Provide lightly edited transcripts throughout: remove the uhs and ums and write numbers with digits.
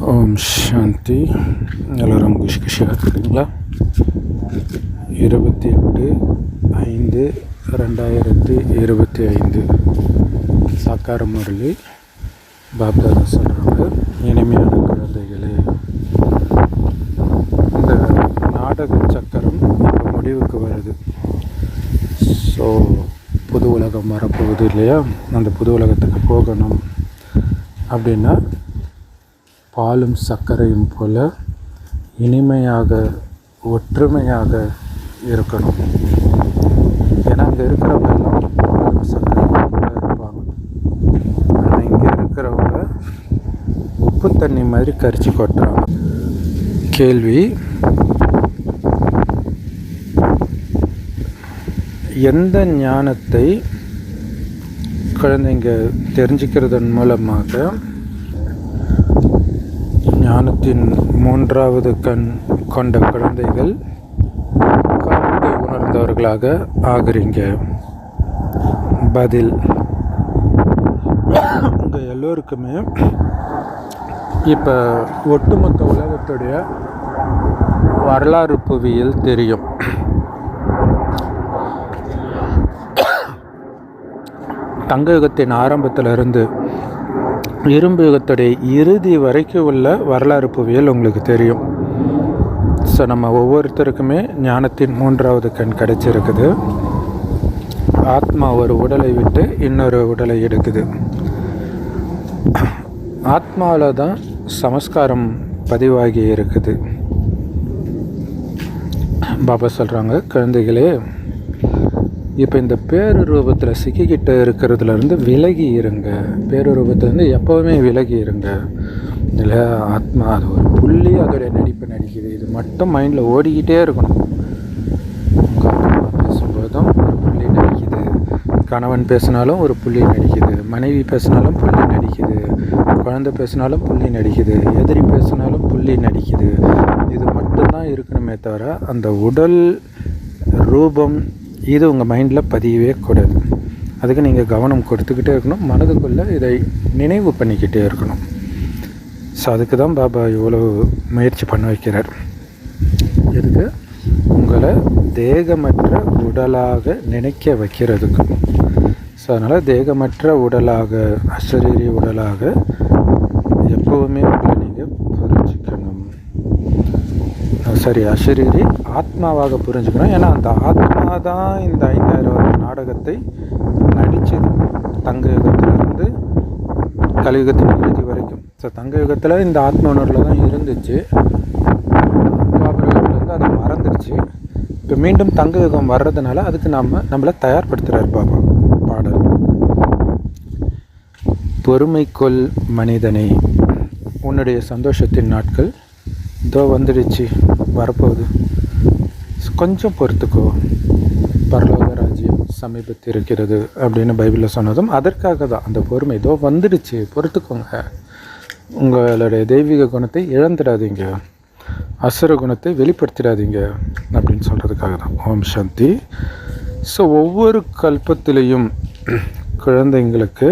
ஓம் சாந்தி. எல்லோரும் குஷியாக இருக்குதுங்களா? 28/5/2025 சாக்கார முரளி பாப்தாதா சொல்கிறாங்க, இனிமையான குழந்தைகளே, இந்த நாடக சக்கரம் இப்போ முடிவுக்கு வருது. ஸோ புது உலகம் வரப்போகுது இல்லையா? அந்த புது உலகத்துக்கு போகணும் அப்படின்னா பாலும் சர்க்கரையும் போல இனிமையாக ஒற்றுமையாக இருக்கணும். ஏன்னா அங்கே இருக்கிறவங்க எல்லாம் பாலும் சர்க்கரையும் போல இருப்பாங்க. ஆனால் இங்கே இருக்கிறவங்க உப்பு தண்ணி மாதிரி கரிச்சு கொட்டுறாங்க. கேள்வி: எந்த ஞானத்தை குழந்தைங்க தெரிஞ்சுக்கிறதன் மூலமாக ஞானத்தின் 3வது கண் கொண்ட குழந்தைகள் காலத்தை உணர்ந்தவர்களாக ஆகிறீங்க? பதில்: உங்கள் எல்லோருக்குமே இப்போ ஒட்டுமொத்த உலகத்துடைய வரலாறு புவியியல் தெரியும். தங்க யுகத்தின் ஆரம்பத்திலிருந்து இரும்பு யுகத்துடைய இறுதி வரைக்கும் உள்ள வரலாறு புவியியல் உங்களுக்கு தெரியும். ஸோ நம்ம ஒவ்வொருத்தருக்குமே ஞானத்தின் 3வது கண் கிடைச்சிருக்குது. ஆத்மா ஒரு உடலை விட்டு இன்னொரு உடலை எடுக்குது. ஆத்மாவில் தான் சமஸ்காரம் பதிவாகி இருக்குது. பாபா சொல்கிறாங்க, குழந்தைகளே, இப்போ இந்த பேருரூபத்தில் சிக்கிக்கிட்டு இருக்கிறதுலேருந்து விலகி இருங்க. பேருரூபத்துலேருந்து எப்போவுமே விலகி இருங்க. இல்லை, ஆத்மா அது ஒரு புள்ளி அதோடைய நடிப்பு நடிக்குது. இது மட்டும் மைண்டில் ஓடிக்கிட்டே இருக்கணும். ஆத்மா பேசும்போதும் ஒரு புள்ளி நடிக்குது, கணவன் பேசினாலும் ஒரு புள்ளி நடிக்குது, மனைவி பேசினாலும் புள்ளி நடிக்குது, குழந்தை பேசினாலும் புள்ளி நடிக்குது, எதிரி பேசினாலும் புள்ளி நடிக்குது. இது மட்டும்தான் இருக்கணுமே தவிர அந்த உடல் ரூபம் இது உங்கள் மைண்டில் பதியவே கூடாது. அதுக்கு நீங்கள் கவனம் கொடுத்துக்கிட்டே இருக்கணும். மனதுக்குள்ளே இதை நினைவு பண்ணிக்கிட்டே இருக்கணும். ஸோ அதுக்கு தான் பாபா இவ்வளோ முயற்சி பண்ண வைக்கிறார். இதுக்கு உங்களை தேகமற்ற உடலாக நினைக்க வைக்கிறதுக்கு. ஸோ அதனால் தேகமற்ற உடலாக, அசரீரி உடலாக எப்போவுமே உங்களை நீங்கள் புரிஞ்சுக்கணும். சரி, அசரீரி ஆத்மாவாக புரிஞ்சுக்கணும். ஏன்னா அந்த ஆத்மா தான் இந்த 5000 வருட நாடகத்தை நடித்தது. தங்க யுகத்திலிருந்து கலியுகத்தின் இறுதி வரைக்கும். ஸோ தங்க யுகத்தில் இந்த ஆத்ம உணர்வில் தான் இருந்துச்சு. துவாபர யுகத்துலேருந்து அதை மறந்துடுச்சு. இப்போ மீண்டும் தங்க யுகம் வர்றதுனால அதுக்கு நம்மளை தயார்படுத்துகிறார் பாபா. பாடல்: பொறுமைக்கொள் மனிதனை, உன்னுடைய சந்தோஷத்தின் நாட்கள் இதோ வந்துடுச்சு, வரப்போகுது, கொஞ்சம் பொறுத்துக்கோ, பரலோக ராஜ்யம் சமீபத்தில் இருக்கிறது அப்படின்னு பைபிளில் சொன்னதும் அதற்காக தான். அந்த பொறுமை இதோ வந்துடுச்சு, பொறுத்துக்கோங்க. உங்களுடைய தெய்வீக குணத்தை இழந்துடாதீங்க, அசுர குணத்தை வெளிப்படுத்திடாதீங்க அப்படின்னு சொல்கிறதுக்காக தான். ஓம் சாந்தி. ஸோ ஒவ்வொரு கல்பத்திலையும் குழந்தைங்களுக்கு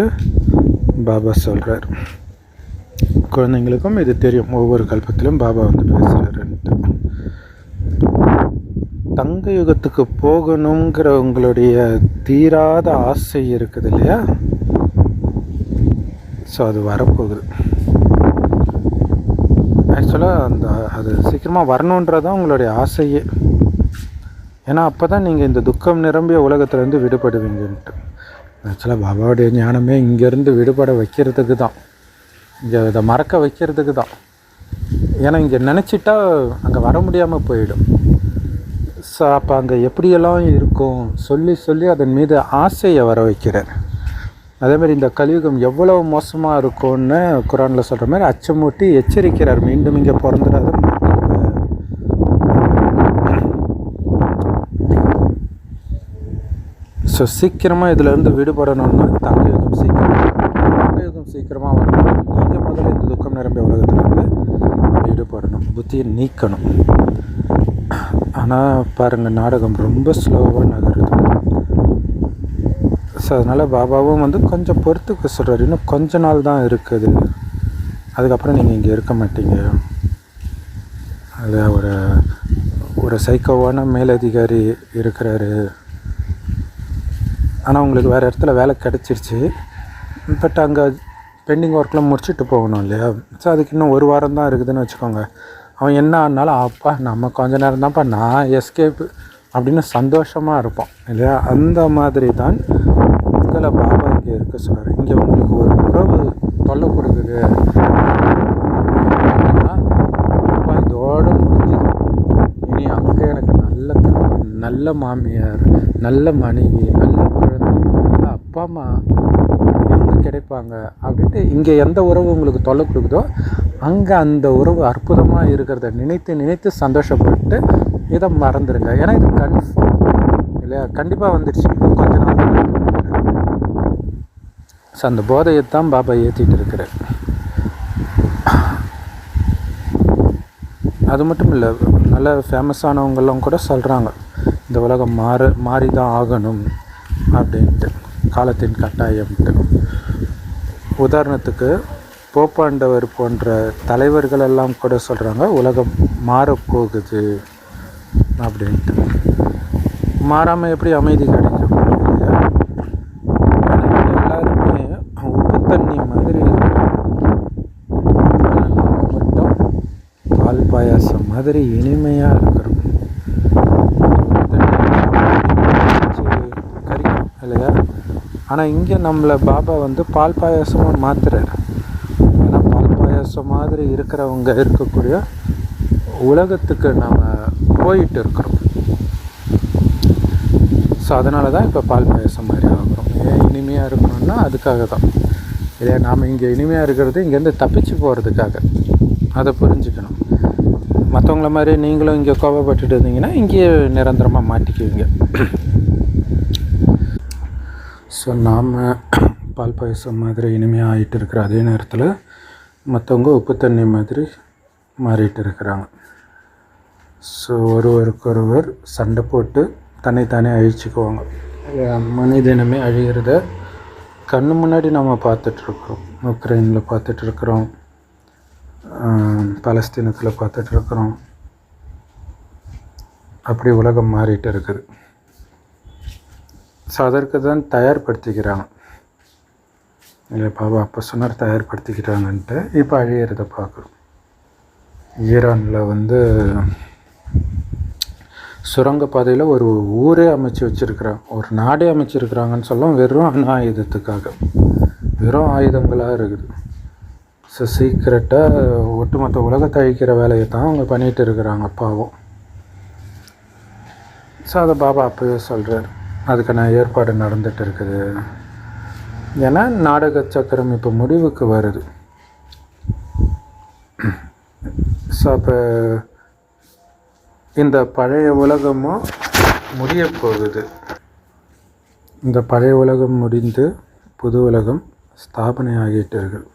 பாபா சொல்கிறார். குழந்தைங்களுக்கும் இது தெரியும். ஒவ்வொரு கல்பத்திலும் பாபா வந்து பேசுகிறாருன்ட்டு. தங்க யுகத்துக்கு போகணுங்கிற உங்களுடைய தீராத ஆசை இருக்குது இல்லையா? ஸோ அது வரப்போகுது. ஆக்சுவலாக அது சீக்கிரமாக வரணுன்றதான் உங்களுடைய ஆசையே. ஏன்னா அப்போ தான் நீங்கள் இந்த துக்கம் நிரம்பிய உலகத்துலேருந்து விடுபடுவீங்கன்ட்டு. ஆக்சுவலாக பாபாவுடைய ஞானமே இங்கேருந்து விடுபட வைக்கிறதுக்கு தான், இங்கே இதை மறக்க வைக்கிறதுக்கு தான். ஏன்னா இங்கே நினச்சிட்டா அங்கே வர முடியாமல் போயிடும். ஸோ அப்போ அங்கே எப்படியெல்லாம் இருக்கும் சொல்லி சொல்லி அதன் மீது ஆசையை வர வைக்கிறார். அதேமாதிரி இந்த கலியுகம் எவ்வளோ மோசமாக இருக்கும்னு குரானில் சொல்கிற மாதிரி அச்சமூட்டி எச்சரிக்கிறார். மீண்டும் இங்கே பிறந்துடாத. ஸோ சீக்கிரமாக இதிலேருந்து விடுபடணும்னா தங்க யுகம் சீக்கிரமாக வரணும். நீங்கள் முதல்ல இந்த துக்கம் நிரம்பிய உலகத்துலேருந்து ஈடுபடணும், புத்தியை நீக்கணும். ஆனால் பாருங்கள், நாடகம் ரொம்ப ஸ்லோவாக நகருது. ஸோ அதனால் பாபாவும் வந்து கொஞ்சம் பொறுத்துக்க சொல்கிறார். இன்னும் கொஞ்ச நாள் தான் இருக்குது அதுக்கப்புறம் நீங்கள் இங்கே இருக்க மாட்டீங்க. அதில் ஒரு சைக்கோவான மேலதிகாரி இருக்கிறாரு. ஆனால் உங்களுக்கு வேறு இடத்துல வேலை கிடச்சிருச்சு. பட் அங்கே பெண்டிங் ஒர்க்லாம் முடிச்சுட்டு போகணும் இல்லையா? ஸோ அதுக்கு இன்னும் ஒரு வாரம் தான் இருக்குதுன்னு வச்சுக்கோங்க. அவன் என்ன ஆனாலும் அப்பா நம்ம கொஞ்ச நேரம் தான்ப்பா நான் எஸ்கேப்பு அப்படின்னு சந்தோஷமாக இருப்பான் இல்லையா? அந்த மாதிரி தான் உங்களை பாபா இங்கே இருக்க சொல்கிறார். இங்கே உங்களுக்கு ஒரு உறவு தொல்லை கொடுக்குது அப்படின்னா அப்பா இதோடு முடிஞ்சுது. இனி அங்கே எனக்கு நல்ல மாமியார், நல்ல மனைவி, நல்ல குழந்தை, நல்ல அப்பா அம்மா இவங்க கிடைப்பாங்க அப்படின்ட்டு இங்கே எந்த உறவு உங்களுக்கு தொல்லை கொடுக்குதோ அங்கே அந்த உறவு அற்புதமாக இருக்கிறத நினைத்து சந்தோஷப்பட்டு இதை மறந்துடுங்க. ஏன்னா இது கன்ஃபார்ம் இல்லையா? கண்டிப்பாக வந்துடுச்சு. இன்னும் கொஞ்ச நாள். ஸோ அந்த போதையை தான் பாபா ஏற்றிட்டு இருக்கிறார். அது மட்டும் இல்லை, நல்ல ஃபேமஸானவங்கெல்லாம் கூட சொல்கிறாங்க இந்த உலகம் மாறி தான் ஆகணும் அப்படின்ட்டு, காலத்தின் கட்டாயம்ட்டு. உதாரணத்துக்கு போப்பாண்டவர் போன்ற தலைவர்கள் எல்லாம் கூட சொல்கிறாங்க உலகம் மாறப்போகுது அப்படின்ட்டு. மாறாமல் எப்படி அமைதி கிடைக்கும்? எல்லாருமே உப்பு தண்ணி மாதிரி மட்டும் பால் பாயாசம் மாதிரி இனிமையாக இருக்கிறோம். கறிக்கும் இல்லையா? ஆனால் இங்கே நம்மளை பாபா பால் பாயாசமாக மாற்றுறாரு. ஏன்னா பால் பாயாசம் மாதிரி இருக்கிறவங்க இருக்கக்கூடிய உலகத்துக்கு நாம் போயிட்டு இருக்கிறோம். ஸோ அதனால தான் இப்போ பால் பாயாசம் மாதிரி ஆகிறோம். ஏன் இனிமையாக இருக்கணும்னா அதுக்காக தான் இல்லையா? நாம் இங்கே இனிமையாக இருக்கிறது இங்கேருந்து தப்பிச்சு போகிறதுக்காக. அதை புரிஞ்சுக்கணும். மற்றவங்கள மாதிரி நீங்களும் இங்கே கோபப்பட்டுட்டு இருந்தீங்கன்னா இங்கேயே நிரந்தரமாக மாட்டிக்குவீங்க. ஸோ நாம் பால் பாயசம் மாதிரி இனிமையாக ஆகிட்டு இருக்கிற அதே நேரத்தில் மற்றவங்க உப்பு தண்ணி மாதிரி மாறிட்டு இருக்கிறாங்க. ஸோ ஒருவருக்கொருவர் சண்டை போட்டு தன்னைத்தானே அழிச்சிக்குவாங்க. மனிதனமே அழிகிறத கண்ணு முன்னாடி நம்ம பார்த்துட்ருக்குறோம். உக்ரைனில் பார்த்துட்ருக்குறோம், பலஸ்தீனத்தில் பார்த்துட்ருக்குறோம். அப்படி உலகம் மாறிட்டு இருக்குது. ஸோ அதற்கு தான் தயார்படுத்திக்கிறாங்க இல்லை பாபா அப்போ சொன்னார் தயார்படுத்திக்கிறாங்கன்ட்டு. இப்போ அழியிறத பார்க்குறோம். ஈரானில் சுரங்கப்பாதையில் ஒரு ஊரே அமைச்சு வச்சுருக்குறாங்க, ஒரு நாடே அமைச்சிருக்கிறாங்கன்னு சொல்லும். வெறும் அணு ஆயுதத்துக்காக, வெறும் ஆயுதங்களாக இருக்குது. ஸோ சீக்கிரட்டாக ஒட்டுமொத்த உலகத்தை அழிக்கிற வேலையை தான் அவங்க பண்ணிகிட்டு இருக்கிறாங்க பாவம். ஸோ அதை பாபா அப்போவே சொல்கிறார், அதுக்கான ஏற்பாடு நடந்துகிட்டு இருக்குது. ஏன்னா நாடக சக்கரம் இப்போ முடிவுக்கு வருது. ஸோ அப்போ இந்த பழைய உலகமும் முடிய போகுது. இந்த பழைய உலகம் முடிந்து புது உலகம் ஸ்தாபனை ஆகிட்டு இருக்குது.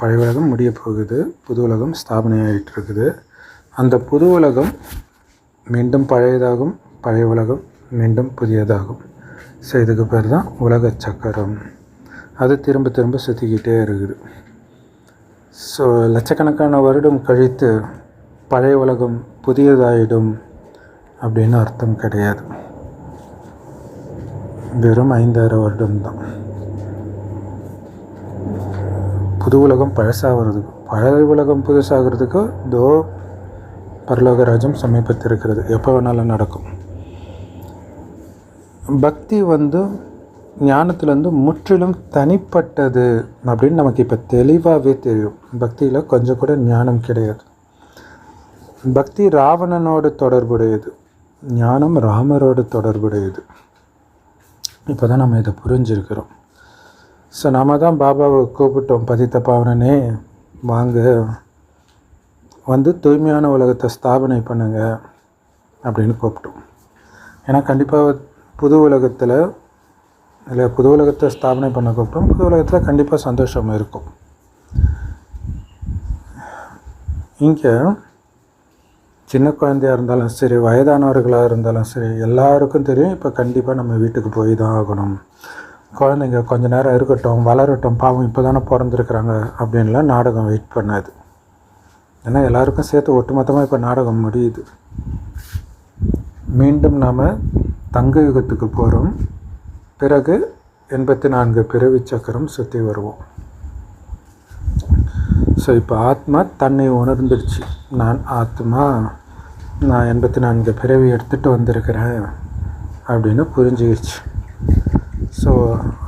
பழைய உலகம் முடிய போகுது, புது உலகம் ஸ்தாபனை ஆகிட்டு இருக்குது. அந்த புது உலகம் மீண்டும் பழையதாகும், பழைய உலகம் மீண்டும் புதியதாகும். ஸோ இதுக்கு பேர் தான் உலக சக்கரம். அது திரும்ப திரும்ப சுற்றிக்கிட்டே இருக்குது. ஸோ லட்சக்கணக்கான வருடம் கழித்து பழைய உலகம் புதியதாயிடும் அப்படின்னு அர்த்தம் கிடையாது. வெறும் 5000 வருடம்தான். புது உலகம் பழசாகிறதுக்கு, பழைய உலகம் புதுசாகிறதுக்கு பரலோக ராஜ்யம் சமீபத்திருக்கிறது. எப்போ வேணாலும் நடக்கும். பக்தி ஞானத்துலேருந்து முற்றிலும் தனிப்பட்டது அப்படின்னு நமக்கு இப்போ தெளிவாகவே தெரியும். பக்தியில் கொஞ்சம் கூட ஞானம் கிடையாது. பக்தி ராவணனோடு தொடர்புடையது, ஞானம் ராமரோடு தொடர்புடையது. இப்போ தான் நம்ம இதை புரிஞ்சிருக்கிறோம். ஸோ நாம் தான் பாபாவை கூப்பிட்டோம், பதித்த பாவனனே வாங்க தூய்மையான உலகத்தை ஸ்தாபனை பண்ணுங்க அப்படின்னு கூப்பிட்டோம். ஏன்னா கண்டிப்பாக புது உலகத்தில் இல்லை, புது உலகத்தை ஸ்தாபனை பண்ண கூப்பிட்டோம். புது உலகத்தில் கண்டிப்பாக சந்தோஷம் இருக்கும். இங்கே சின்ன குழந்தையாக இருந்தாலும் சரி, வயதானவர்களாக இருந்தாலும் சரி, எல்லாருக்கும் தெரியும் இப்போ கண்டிப்பாக நம்ம வீட்டுக்கு போய் தான் ஆகணும். குழந்தைங்க கொஞ்ச நேரம் இருக்கட்டும், வளரட்டும், பாவம் இப்போ தானே பிறந்திருக்கிறாங்க அப்படின்லாம் நாடகம் வெயிட் பண்ணாது. ஏன்னா எல்லாருக்கும் சேர்த்து ஒட்டுமொத்தமாக இப்போ நாடகம் முடியுது. மீண்டும் நாம் தங்க யுகத்துக்கு போகிறோம். பிறகு 84 பிறவி சக்கரம் சுற்றி வருவோம். ஸோ இப்போ ஆத்மா தன்னை உணர்ந்துடுச்சு. நான் ஆத்மா, நான் 84 பிறவி எடுத்துகிட்டு வந்திருக்கிறேன் அப்படின்னு புரிஞ்சுக்கிச்சு. ஸோ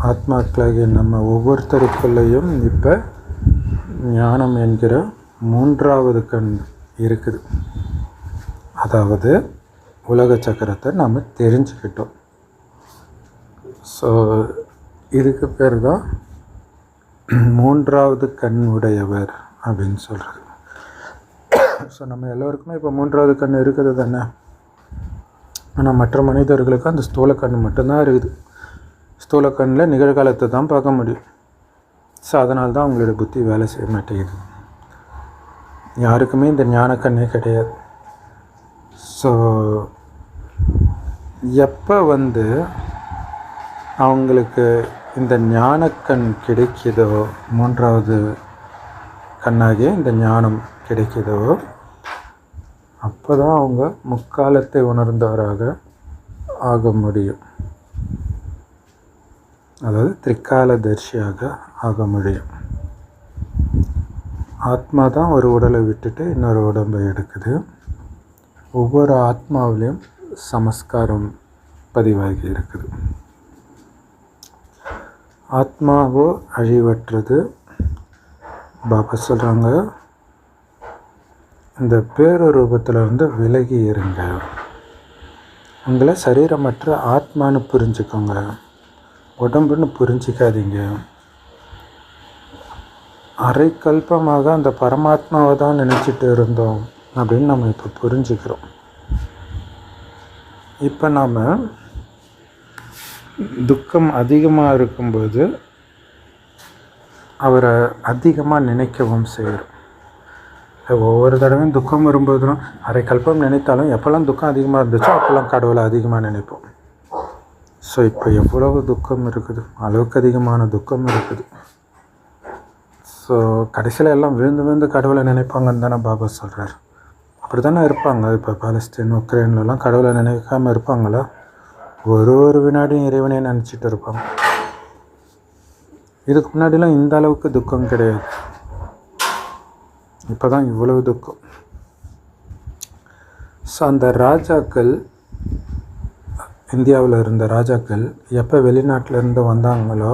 ஆத்மாக்களாகிய நம்ம ஒவ்வொருத்தருக்குள்ளேயும் இப்போ ஞானம் என்கிற 3வது கண் இருக்குது. அதாவது உலக சக்கரத்தை நாம் தெரிஞ்சுக்கிட்டோம். ஸோ இதுக்கு பேர் தான் 3வது கண் உடையவர் அப்படின்னு சொல்கிறது. ஸோ நம்ம எல்லோருக்குமே இப்போ 3வது கண் இருக்குது தானே. ஆனால் மற்ற மனிதர்களுக்கு அந்த ஸ்தூல கண் மட்டும்தான் இருக்குது. ஸ்தூல கண்ணில் நிகழ்காலத்தை தான் பார்க்க முடியும். ஸோ அதனால தான் அவங்களோட புத்தி வேலை செய்ய மாட்டேங்குது. யாருக்குமே இந்த ஞானக்கண்ணே கிடையாது. ஸோ எப்போ அவங்களுக்கு இந்த ஞானக்கண் கிடைக்கிதோ, 3வது கண்ணாகிய இந்த ஞானம் கிடைக்கிதோ, அப்போ தான் அவங்க முக்காலத்தை உணர்ந்தவராக ஆக முடியும். அதாவது திரிகாலதர்ஷியாக ஆக முடியும். ஆத்மா தான் ஒரு உடலை விட்டுட்டு இன்னொரு உடம்பை எடுக்குது. ஒவ்வொரு ஆத்மாவிலையும் சமஸ்காரம் பதிவாகி இருக்குது. ஆத்மாவோ அழிவற்றது. பாபா சொல்கிறாங்க, இந்த பேரரூபத்திலிருந்து விலகி இருங்க. உங்களை சரீரமற்ற ஆத்மானு புரிஞ்சுக்கோங்க, உடம்புன்னு புரிஞ்சிக்காதீங்க. அரை கல்பமாக அந்த பரமாத்மாவை தான் நினச்சிட்டு இருந்தோம் அப்படின்னு நம்ம இப்போ புரிஞ்சுக்கிறோம். இப்போ நாம் துக்கம் அதிகமாக இருக்கும்போது அவரை அதிகமாக நினைக்கவும் செய்கிறோம். ஒவ்வொரு தடவையும் துக்கம் வரும்போதும் அரை கல்பம் நினைத்தாலும் எப்போல்லாம் துக்கம் அதிகமாக இருந்துச்சோ அப்போல்லாம் கடவுளை அதிகமாக நினைப்போம். ஸோ இப்போ எவ்வளவு துக்கம் இருக்குது, அளவுக்கு அதிகமான துக்கம் இருக்குது. ஸோ கடைசியில் எல்லாம் விழுந்து விழுந்து கடவுளை நினைப்பாங்கன்னு தானே பாபா சொல்கிறார். அப்படி தானே இருப்பாங்க. இப்போ பாலஸ்தீன், உக்ரைன்லாம் கடவுளை நினைக்காமல் இருப்பாங்களா? ஒரு வினாடியும் இறைவனே நினச்சிட்டு இருப்பாங்க. இதுக்கு முன்னாடிலாம் இந்த அளவுக்கு துக்கம் கிடையாது. இப்போ தான் இவ்வளவு துக்கம். ஸோ அந்த ராஜாக்கள், இந்தியாவில் இருந்த ராஜாக்கள் எப்போ வெளிநாட்டிலேருந்து வந்தாங்களோ,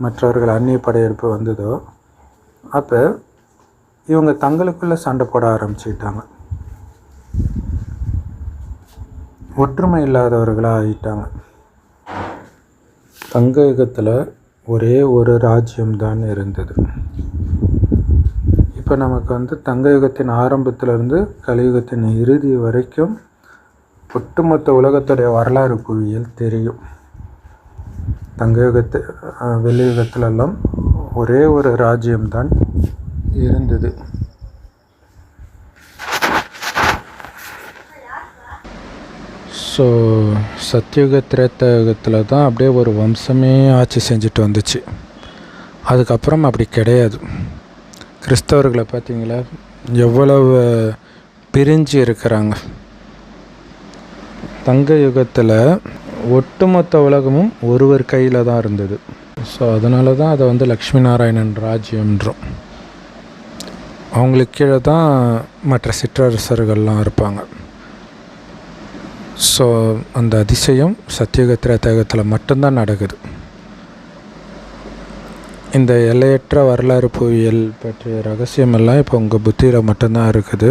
மற்றவர்கள் அந்நிய படையெடுப்பு வந்ததோ, அப்போ இவங்க தங்களுக்குள்ளே சண்டை போட ஆரம்பிச்சுக்கிட்டாங்க. ஒற்றுமை இல்லாதவர்களாக ஆகிட்டாங்க. தங்க யுகத்தில் ஒரே ஒரு ராஜ்யம்தான் இருந்தது. இப்போ நமக்கு தங்க யுகத்தின் ஆரம்பத்திலிருந்து கலியுகத்தின் இறுதி வரைக்கும் ஒட்டுமொத்த உலகத்துடைய வரலாறு புவியியல் தெரியும். தங்க யுகத்து வெள்ளி யுகத்திலெல்லாம் ஒரே ஒரு ராஜ்யம்தான் இருந்தது. ஸோ சத்தியுக திரேத்தயுகத்தில் தான் அப்படியே ஒரு வம்சமே ஆட்சி செஞ்சுட்டு வந்துச்சு. அதுக்கப்புறம் அப்படி கிடையாது. கிறிஸ்தவர்களை பார்த்தீங்களா, எவ்வளவு பிரிஞ்சு இருக்கிறாங்க. தங்க யுகத்தில் ஒட்டுமொத்த உலகமும் ஒருவர் கையில் தான் இருந்தது. ஸோ அதனால தான் அதை லக்ஷ்மி நாராயணன் ராஜ்யம்ன்றோம். அவங்களுக்கு கீழே தான் மற்ற சிற்றரசர்கள்லாம் இருப்பாங்க. ஸோ அந்த அதிசயம் சத்தியுக திரேதயுகத்தில் மட்டும்தான் நடக்குது. இந்த எல்லையற்ற வரலாறு புவியியல் பற்றிய ரகசியமெல்லாம் இப்போ உங்கள் புத்தியில் மட்டும்தான் இருக்குது.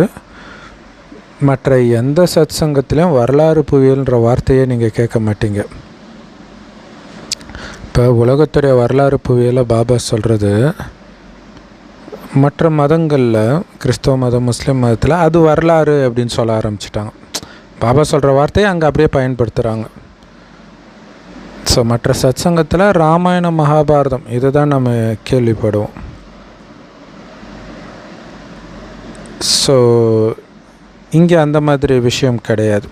மற்ற எந்த சத் சங்கத்திலையும் வரலாறு புவியியல்ன்ற வார்த்தையே நீங்கள் கேட்க மாட்டீங்க. இப்போ உலகத்துடைய வரலாறு புவியியலை பாபா சொல்கிறது, மற்ற மதங்களில் கிறிஸ்தவ மதம், முஸ்லீம் மதத்தில் அது வரலாறு அப்படின்னு சொல்ல ஆரம்பிச்சிட்டாங்க. பாபா சொல்கிற வார்த்தையை அங்கே அப்படியே பயன்படுத்துகிறாங்க. ஸோ மற்ற சத் சங்கத்தில் ராமாயணம், மகாபாரதம் இதை தான் நம்ம கேள்விப்படுவோம். ஸோ இங்கே அந்த மாதிரி விஷயம் கிடையாது.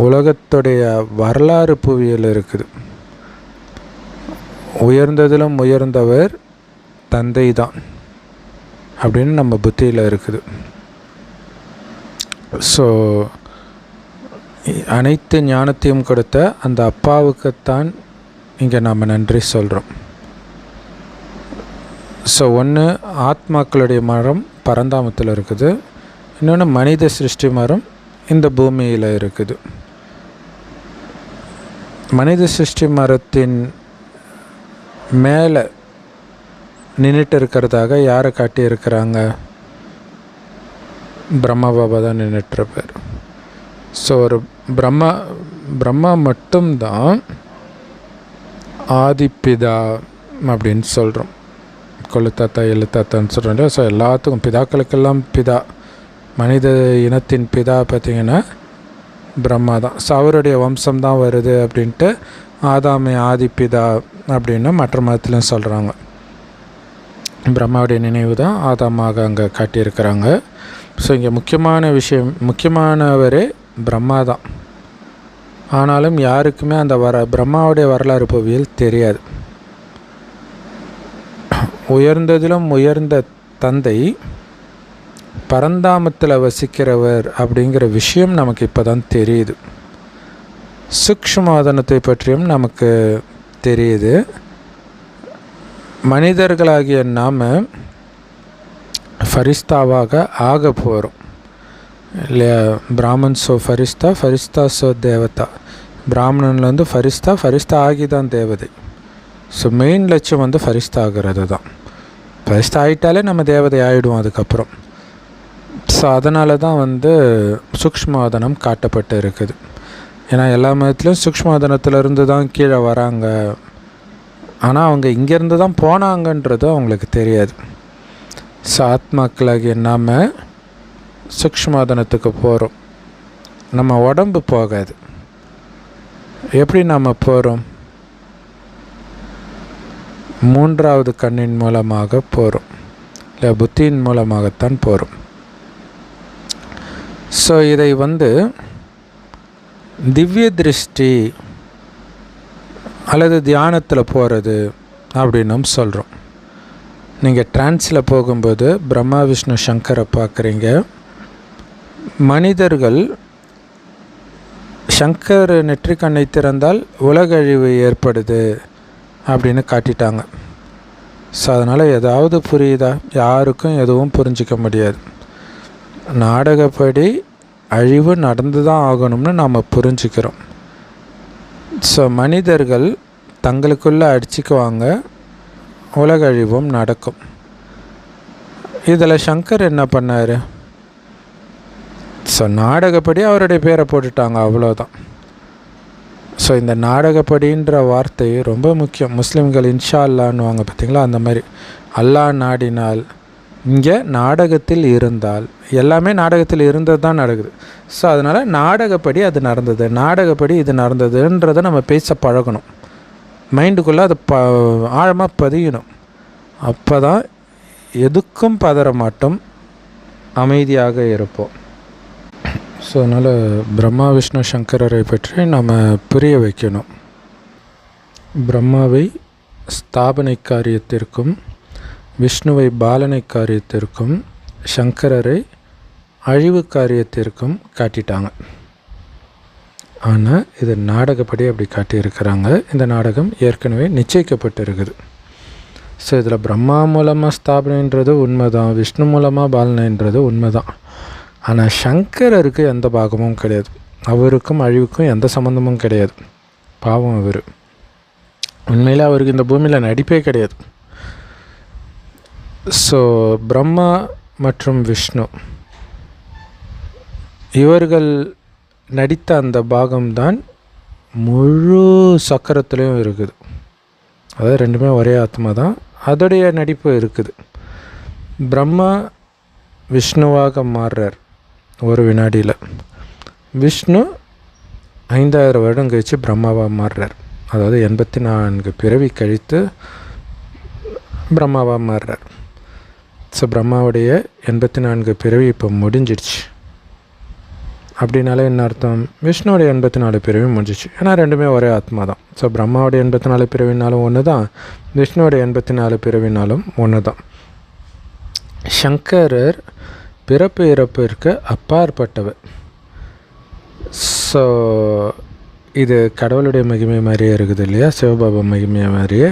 உலகத்துடைய வரலாறு புவியியல் இருக்குது. உயர்ந்ததிலும் உயர்ந்தவர் தந்தை தான் அப்படின்னு நம்ம புத்தியில் இருக்குது. ஸோ அனைத்து ஞானத்தையும் கொடுத்த அந்த அப்பாவுக்குத்தான் இங்கே நாம் நன்றி சொல்கிறோம். ஸோ ஒன்று ஆத்மாக்களுடைய மரம் பரந்தாமத்தில் இருக்குது, இன்னொன்று மனித சிருஷ்டி மரம் இந்த பூமியில் இருக்குது. மனித சிருஷ்டி மரத்தின் மேலே நின்றுட்டு இருக்கிறதாக யாரை காட்டியிருக்கிறாங்க? பிரம்மா பாபா தான் நின்றுட்டுருப்பார். ஸோ ஒரு பிரம்மா மட்டும்தான் ஆதிப்பிதா அப்படின்னு சொல்கிறோம். கொழுத்தாத்தா எழுத்தாத்தான்னு சொல்கிறோம் இல்லையா? ஸோ எல்லாத்துக்கும் பிதாக்களுக்கெல்லாம் பிதா, மனித இனத்தின் பிதா பார்த்திங்கன்னா பிரம்மா தான். ஸோ அவருடைய வம்சம்தான் வருது அப்படின்ட்டு ஆதாமே ஆதிப்பிதா அப்படின்னு மற்ற மதத்துலையும் சொல்கிறாங்க. பிரம்மாவுடைய நினைவு தான் ஆதாமாக அங்கே காட்டியிருக்கிறாங்க. ஸோ இங்கே முக்கியமானவரே பிரம்மா தான். ஆனாலும் யாருக்குமே அந்த பிரம்மாவுடைய வரலாறு புவியியல் தெரியாது. உயர்ந்ததிலும் உயர்ந்த தந்தை பரந்தாமத்தில் வசிக்கிறவர் அப்படிங்கிற விஷயம் நமக்கு இப்போ தான் தெரியுது. சூக்ஷ்மாதனத்தை பற்றியும் நமக்கு தெரியுது. மனிதர்களாகிய நாம் ஃபரிஸ்தாவாக ஆக போகிறோம் இல்லையா? பிராமன் சோ ஃபரிஸ்தா, ஃபரிஸ்தா சோ தேவதா. பிராமணன்லேருந்து ஃபரிஸ்தா ஆகி தான் தேவதை. ஸோ மெயின் லட்சியம் வந்து ஃபரிஸ்தா ஆகிறது தான். ஃபரிஸ்தா ஆகிட்டாலே நம்ம தேவதை ஆகிடுவோம் அதுக்கப்புறம். ஸோ அதனால தான் வந்து சூக்ஷ்மாதனம் காட்டப்பட்டு இருக்குது. ஏன்னா எல்லா மதத்துலேயும் சூக்ஷ்மாதனத்திலேருந்து தான் கீழே வராங்க. ஆனால் அவங்க இங்கேருந்து தான் போனாங்கன்றது அவங்களுக்கு தெரியாது. ஸோ ஆத்மாக்களாகிய நாம் சூக்ஷ்மாதனத்துக்கு போகிறோம். நம்ம உடம்பு போகாது. எப்படி நாம் போகிறோம்? மூன்றாவது கண்ணின் மூலமாக போகிறோம், இல்லை புத்தியின் மூலமாகத்தான் போகிறோம். ஸோ இதை வந்து திவ்ய திருஷ்டி அல்லது தியானத்தில் போகிறது அப்படின்னும் சொல்கிறோம். நீங்கள் டிரான்ஸில் போகும்போது பிரம்மா விஷ்ணு சங்கரை பார்க்குறீங்க. மனிதர்கள் சங்கர் நெற்றிக்கண்ணை திறந்தால் உலகழிவு ஏற்படுது அப்படின்னு காட்டிட்டாங்க. ஸோ அதனால் ஏதாவது புரியுதா? யாருக்கும் எதுவும் புரிஞ்சிக்க முடியாது. நாடகப்படி அழிவு நடந்து தான் ஆகணும்னு நாம் புரிஞ்சுக்கிறோம். ஸோ மனிதர்கள் தங்களுக்குள்ளே அடிச்சுக்குவாங்க, உலக அழிவும் நடக்கும். இதில் சங்கர் என்ன பண்ணார்? ஸோ நாடகப்படி அவருடைய பேரை போட்டுட்டாங்க, அவ்வளோதான். ஸோ இந்த நாடகப்படின்ற வார்த்தை ரொம்ப முக்கியம். முஸ்லீம்கள் இன்ஷா அல்லான்னுவாங்க பார்த்திங்களா? அந்த மாதிரி அல்லாஹ் நாடினால், இங்கே நாடகத்தில் இருந்தால், எல்லாமே நாடகத்தில் இருந்தது தான் நடக்குது. ஸோ அதனால் நாடகப்படி அது நடந்தது, நாடகப்படி இது நடந்ததுன்றதை நம்ம பேச பழகணும். மைண்டுக்குள்ளே அது ஆழமாக பதியணும். அப்போ தான் எதுக்கும் பதற மாட்டோம், அமைதியாக இருப்போம். ஸோ அதனால் பிரம்மா விஷ்ணு சங்கரரை பற்றி நம்ம புரிய வைக்கணும். பிரம்மாவை ஸ்தாபனை காரியத்திற்கும், விஷ்ணுவை பாலனை காரியத்திற்கும், சங்கரரை அழிவு காரியத்திற்கும் காட்டிட்டாங்க. ஆனால் இது நாடகப்படி அப்படி காட்டியிருக்கிறாங்க. இந்த நாடகம் ஏற்கனவே நிச்சயிக்கப்பட்டு இருக்குது. ஸோ இதில் பிரம்மா மூலமாக ஸ்தாபனைன்றது உண்மை தான், விஷ்ணு மூலமாக பாலனைன்றது உண்மை தான். ஆனால் சங்கரருக்கு எந்த பாகமும் கிடையாது. அவருக்கும் அழிவுக்கும் எந்த சம்மந்தமும் கிடையாது. பாவம் அவர். உண்மையில் அவருக்கு இந்த பூமியில் நடிப்பே கிடையாது. ஸோ பிரம்மா மற்றும் விஷ்ணு இவர்கள் நடித்த அந்த பாகம்தான் முழு சக்கரத்துலேயும் இருக்குது. அதாவது ரெண்டுமே ஒரே ஆத்மா தான், அதோடைய நடிப்பு இருக்குது. பிரம்மா விஷ்ணுவாக மாறுறார் ஒரு வினாடியில். விஷ்ணு 5000 வருடம் கழித்து பிரம்மாவாக மாறுறார். அதாவது 84 பிறவி கழித்து பிரம்மாவாக மாறுறார். ஸோ பிரம்மாவுடைய 84 பிறவி இப்போ முடிஞ்சிடுச்சு. அப்படின்னாலே என்ன அர்த்தம்? விஷ்ணுவோடைய 84 பிறவி முடிஞ்சிச்சு. ஏன்னா ரெண்டுமே ஒரே ஆத்மா தான். ஸோ பிரம்மாவுடைய 84 பிறவினாலும் ஒன்று தான், விஷ்ணுவோடைய 84 பிறவினாலும் ஒன்று தான். சங்கரர் பிறப்பு இறப்பிற்கு அப்பாற்பட்டவர். ஸோ இது கடவுளுடைய மகிமை மாதிரியே இருக்குது இல்லையா, சிவபாபா மகிமை மாதிரியே.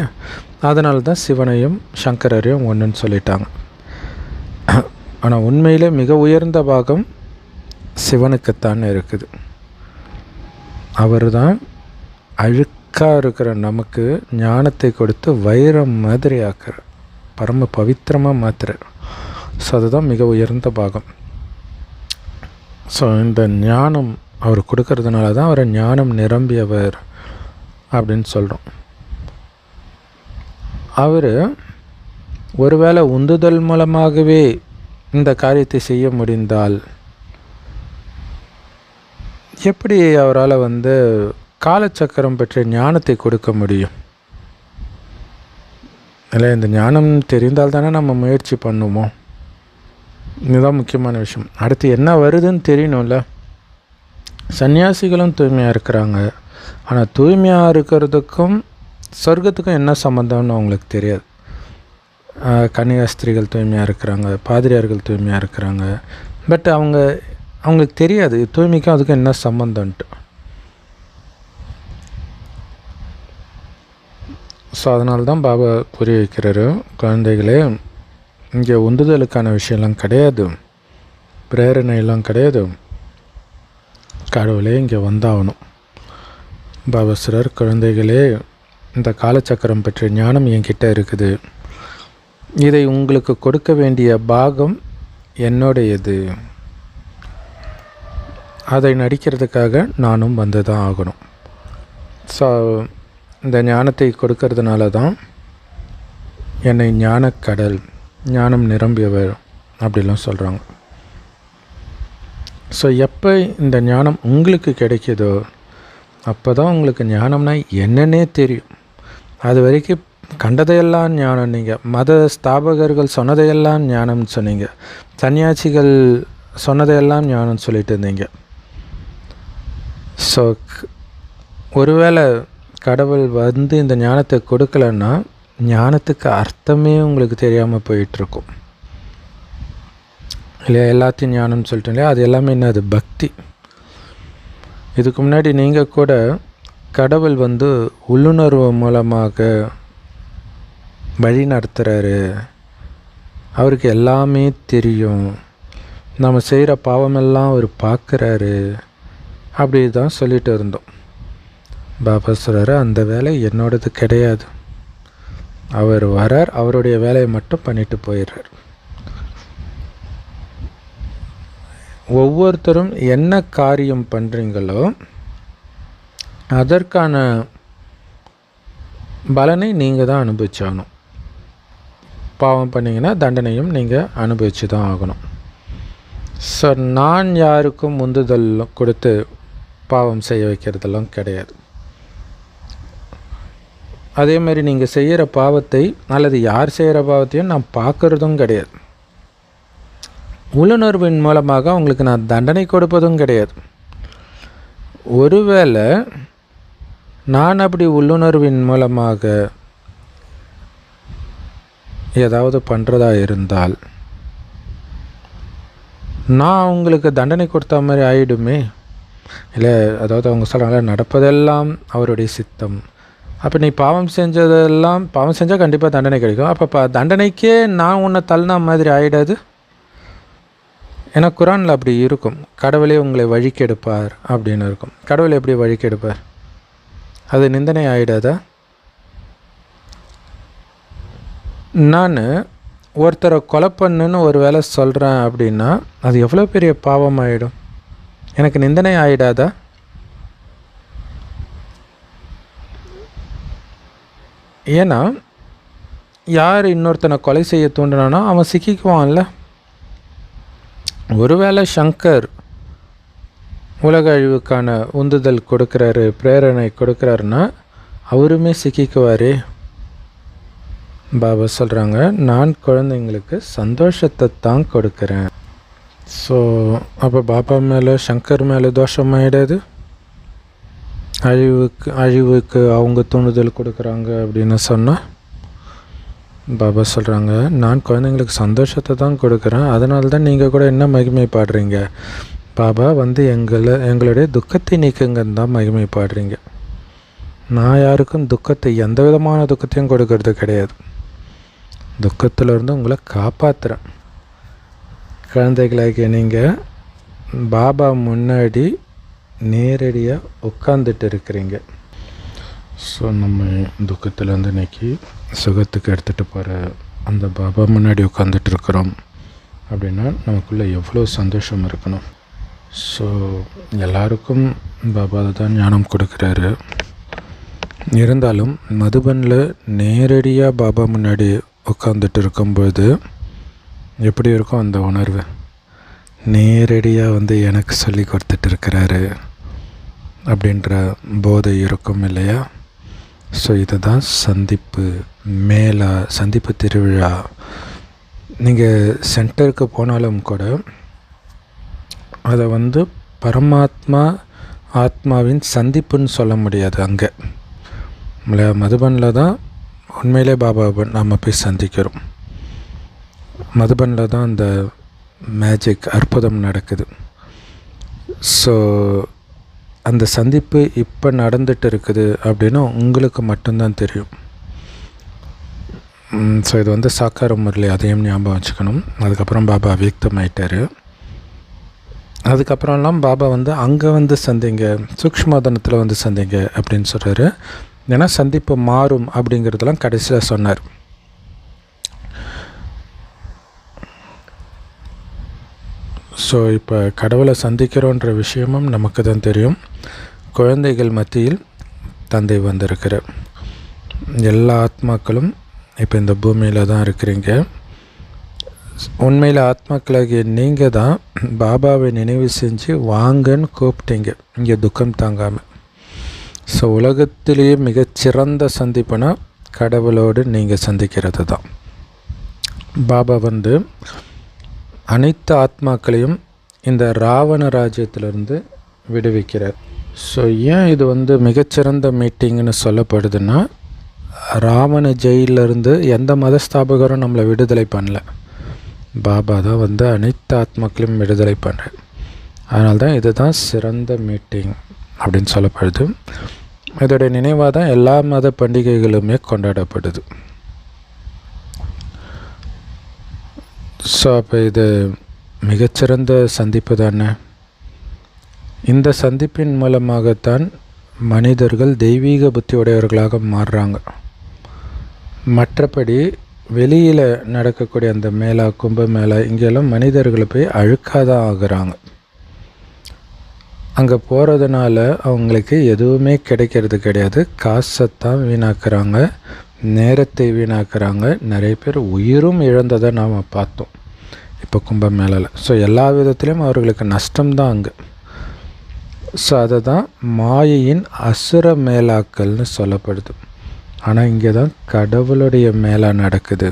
அதனால தான் சிவனையும் சங்கரரையும் ஒன்றுன்னு சொல்லிட்டாங்க. ஆனால் உண்மையிலே மிக உயர்ந்த பாகம் சிவனுக்குத்தான் இருக்குது. அவர் தான் அழுக்காக இருக்கிற நமக்கு ஞானத்தை கொடுத்து வைரம் மாதிரி ஆக்குற, பரம பவித்திரமாக மாற்றுற. ஸோ அதுதான் மிக உயர்ந்த பாகம். ஸோ இந்த ஞானம் அவர் கொடுக்கறதுனால தான் அவரை ஞானம் நிரம்பியவர் அப்படின்னு சொல்கிறோம். அவர் ஒருவேளை உந்துதல் மூலமாகவே இந்த காரியத்தை செய்ய முடிந்தால் எப்படி அவரால் காலச்சக்கரம் பற்றிய ஞானத்தை கொடுக்க முடியும்? இல்லை, இந்த ஞானம் தெரிந்தால் தானே நம்ம முயற்சி பண்ணுவோம். இதுதான் முக்கியமான விஷயம். அடுத்து என்ன வருதுன்னு தெரியணும்ல. சன்னியாசிகளும் தூய்மையாக இருக்கிறாங்க, ஆனால் தூய்மையாக இருக்கிறதுக்கும் சொர்க்கத்துக்கும் என்ன சம்மந்தம்னு அவங்களுக்கு தெரியாது. கன்னியாஸ்திரிகள் தூய்மையாக இருக்கிறாங்க, பாதிரியார்கள் தூய்மையாக இருக்கிறாங்க, பட் அவங்களுக்கு தெரியாது தூய்மைக்கும் அதுக்கும் என்ன சம்மந்தம்ன்ட்டு. ஸோ அதனால தான் பாபா புரிய வைக்கிறாரு, குழந்தைகளே இங்கே உந்துதலுக்கான விஷயம்லாம் கிடையாது, பிரேரணையெல்லாம் கிடையாது, கடவுளே இங்கே வந்தாகணும். பாபா சிலர், குழந்தைகளே இந்த காலச்சக்கரம் பற்றிய ஞானம் என்கிட்ட இருக்குது, இதை உங்களுக்கு கொடுக்க வேண்டிய பாகம் என்னுடையது, அதை நடிக்கிறதுக்காக நானும் வந்து தான் ஆகணும். ஸோ இந்த ஞானத்தை கொடுக்கறதுனால தான் என்னை ஞானக்கடல், ஞானம் நிரம்பியவர் அப்படிலாம் சொல்கிறாங்க. ஸோ எப்போ இந்த ஞானம் உங்களுக்கு கிடைக்கிதோ அப்போ தான் உங்களுக்கு ஞானம்னா என்னன்னே தெரியும். அது வரைக்கும் கண்டதையெல்லாம் ஞானம். நீங்கள் மத ஸ்தாபகர்கள் சொன்னதையெல்லாம் ஞானம்னு சொன்னீங்க, சன்னியாசிகள் சொன்னதையெல்லாம் ஞானம்னு சொல்லிட்டு இருந்தீங்க. ஸோ ஒருவேளை கடவுள் இந்த ஞானத்தை கொடுக்கலன்னா ஞானத்துக்கு அர்த்தமே உங்களுக்கு தெரியாமல் போயிட்டுருக்கும் இல்லையா. எல்லாத்தையும் ஞானம்னு சொல்லிட்டோம் இல்லையா, அது எல்லாமே என்ன, அது பக்தி. இதுக்கு முன்னாடி நீங்கள் கூட கடவுள் உள்ளுணர்வு மூலமாக வழி நடத்துகிறாரு, அவருக்கு எல்லாமே தெரியும், நம்ம செய்கிற பாவமெல்லாம் அவர் பார்க்குறாரு, அப்படி தான் சொல்லிட்டு இருந்தோம். பாபா சொல்கிறாரு, அந்த வேலை என்னோடது கிடையாது, அவர் வரார், அவருடைய வேலையை மட்டும் பண்ணிட்டு போயிடுறார். ஒவ்வொருத்தரும் என்ன காரியம் பண்ணுறீங்களோ அதற்கான பலனை நீங்கள் தான் அனுபவிச்சாகணும். பாவம் பண்ணிங்கன்னா தண்டனையும் நீங்கள் அனுபவிச்சு தான் ஆகணும். ஸோ நான் யாருக்கும் உந்துதல் கொடுத்து பாவம் செய்ய வைக்கிறதெல்லாம் கிடையாது. அதே மாதிரி நீங்கள் செய்கிற பாவத்தை அல்லது யார் செய்கிற பாவத்தையும் நான் பார்க்குறதும் கிடையாது. உள்ளுணர்வின் மூலமாக உங்களுக்கு நான் தண்டனை கொடுப்பதும் கிடையாது. ஒருவேளை நான் அப்படி உள்ளுணர்வின் மூலமாக ஏதாவது பண்ணுறதா இருந்தால் நான் உங்களுக்கு தண்டனை கொடுத்த மாதிரி ஆகிடுமே. இல்லை, அதாவது அவங்க சொல்கிறாங்களே, நடப்பதெல்லாம் அவருடைய சித்தம். அப்போ நீ பாவம் செஞ்சால் கண்டிப்பாக தண்டனை கிடைக்கும். அப்போ தண்டனைக்கே நான் உன்னை தள்ளினா மாதிரி ஆகிடாது. ஏன்னா குரானில் அப்படி இருக்கும், கடவுளே உங்களை வழிக்கெடுப்பார் அப்படின்னு இருக்கும். கடவுளை எப்படி வழிக்கெடுப்பார்? அது நிந்தனை ஆகிடாதா? நான் ஒருத்தரை கொலை பண்ணுன்னு ஒரு வேளை சொல்கிறேன் அப்படின்னா அது எவ்வளோ பெரிய பாவம் ஆகிடும், எனக்கு நிந்தனை ஆகிடாதா? ஏன்னா யார் இன்னொருத்தனை கொலை செய்ய தூண்டினானோ அவன் சிக்கிக்குவான்ல. ஒருவேளை சங்கர் உலக அழிவுக்கான உந்துதல் கொடுக்குறாரு, பிரேரணை கொடுக்குறாருன்னா அவருமே சிக்கிக்குவாரே. பாபா சொல்கிறாங்க, நான் குழந்தைங்களுக்கு சந்தோஷத்தை தான் கொடுக்குறேன், ஸோ அப்போ பாபா மேலே சங்கர் மேலே தோஷமாயிடாது? அழிவுக்கு அவங்க தூண்டுதல் கொடுக்குறாங்க அப்படின்னு சொன்னால் பாபா சொல்கிறாங்க, நான் குழந்தைங்களுக்கு சந்தோஷத்தை தான் கொடுக்குறேன், அதனால தான் நீங்கள் கூட என்ன மகிமை பாடுறீங்க? பாபா வந்து எங்களுடைய துக்கத்தை நீக்குங்கன்னு தான் மகிமை பாடுறீங்க. நான் யாருக்கும் துக்கத்தை, எந்த விதமான துக்கத்தையும் கொடுக்கறது கிடையாது. துக்கத்திலிருந்து உங்களை காப்பாற்றுறேன். குழந்தைகளாகிய நீங்கள் பாபா முன்னாடி நேரடியாக உட்காந்துட்டு இருக்கிறீங்க. ஸோ நம்ம துக்கத்திலேருந்து இன்றைக்கி சுகத்துக்கு எடுத்துகிட்டு போகிற அந்த பாபா முன்னாடி உட்காந்துட்டு இருக்கிறோம் அப்படின்னா நமக்குள்ளே எவ்வளோ சந்தோஷம் இருக்கணும். ஸோ எல்லாருக்கும் பாபா தான் ஞானம் கொடுக்குறாரு. இருந்தாலும் மதுபனில் நேரடியாக பாபா முன்னாடி உட்காந்துட்டு இருக்கும்போது எப்படி இருக்கும் அந்த உணர்வு? நேரடியாக வந்து எனக்கு சொல்லி கொடுத்துட்டு இருக்கிறாரு அப்படின்ற போதை இருக்கும் இல்லையா? ஸோ இதுதான் சந்திப்பு மேலா, சந்திப்பு திருவிழா. நீங்கள் சென்டருக்கு போனாலும் கூட அதை வந்து பரமாத்மா ஆத்மாவின் சந்திப்புன்னு சொல்ல முடியாது. அங்கே மதுபனில் தான் உண்மையிலே பாபாவை நாம் போய் சந்திக்கிறோம். மதுபனில் தான் அந்த மேஜிக், அற்புதம் நடக்குது. ஸோ அந்த சந்திப்பு இப்போ நடந்துட்டு இருக்குது அப்படின்னு உங்களுக்கு மட்டும்தான் தெரியும். ஸோ இது வந்து சாக்கார முரளி, அதையும் ஞாபகம் வச்சுக்கணும். அதுக்கப்புறம் பாபா அவ்யக்தமாயிட்டார். அதுக்கப்புறம்லாம் பாபா வந்து அங்கே வந்து சந்திங்க, சூக்ஷ்மதனத்தில் வந்து சந்திங்க அப்படின்னு சொல்கிறாரு. ஏன்னா சந்திப்பு மாறும் அப்படிங்கிறதெல்லாம் கடைசியில் சொன்னார். ஸோ இப்போ கடவுளை சந்திக்கிறோன்ற விஷயமும் நமக்கு தான் தெரியும். குழந்தைகள் மத்தியில் தந்தை வந்திருக்கிறார். எல்லா ஆத்மாக்களும் இப்போ இந்த பூமியில் தான் இருக்கிறீங்க. உண்மையில் ஆத்மாக்களாகிய நீங்கள் தான் பாபாவை நினைவு செஞ்சு வாங்கன்னு கூப்பிட்டீங்க இங்கே துக்கம் தாங்காமல். ஸோ உலகத்திலேயே மிகச்சிறந்த சந்திப்புனா கடவுளோடு நீங்கள் சந்திக்கிறது தான். பாபா வந்து அனைத்து ஆத்மாக்களையும் இந்த ராவண ராஜ்யத்திலிருந்து விடுவிக்கிறார். ஸோ ஏன் இது வந்து மிகச்சிறந்த மீட்டிங்னு சொல்லப்படுதுன்னா, ராவண ஜெயிலிருந்து எந்த மதஸ்தாபகரும் நம்மளை விடுதலை பண்ணல. பாபா தான் வந்து அனைத்து ஆத்மாக்களையும் விடுதலை பண்ணுறார். அதனால தான் இதுதான் சிறந்த மீட்டிங் அப்படின்னு சொல்லப்படுது. இதோடைய நினைவாக தான் எல்லா மத பண்டிகைகளுமே கொண்டாடப்படுது. ஸோ அப்போ இது மிகச்சிறந்த சந்திப்பு தானே. இந்த சந்திப்பின் மூலமாகத்தான் மனிதர்கள் தெய்வீக புத்தியுடையவர்களாக மாறுறாங்க. மற்றபடி வெளியில் நடக்கக்கூடிய அந்த மேளா, கும்ப மேளா, இங்கெல்லாம் மனிதர்களை போய் அழுக்காதான் ஆகுறாங்க. அங்கே போகிறதுனால அவங்களுக்கு எதுவுமே கிடைக்கிறது கிடையாது. காசைத்தான் வீணாக்குறாங்க, நேரத்தை வீணாக்குறாங்க. நிறைய பேர் உயிரும் இழந்ததை நாம் பார்த்தோம் இப்போ கும்பமேளாவில். ஸோ எல்லா விதத்துலேயும் அவர்களுக்கு நஷ்டம்தான் அங்கே. ஸோ அதை தான் மாயையின் அசுர மேலாக்கள்னு சொல்லப்படுது. ஆனால் இங்கே தான் கடவுளுடைய மேலா நடக்குது.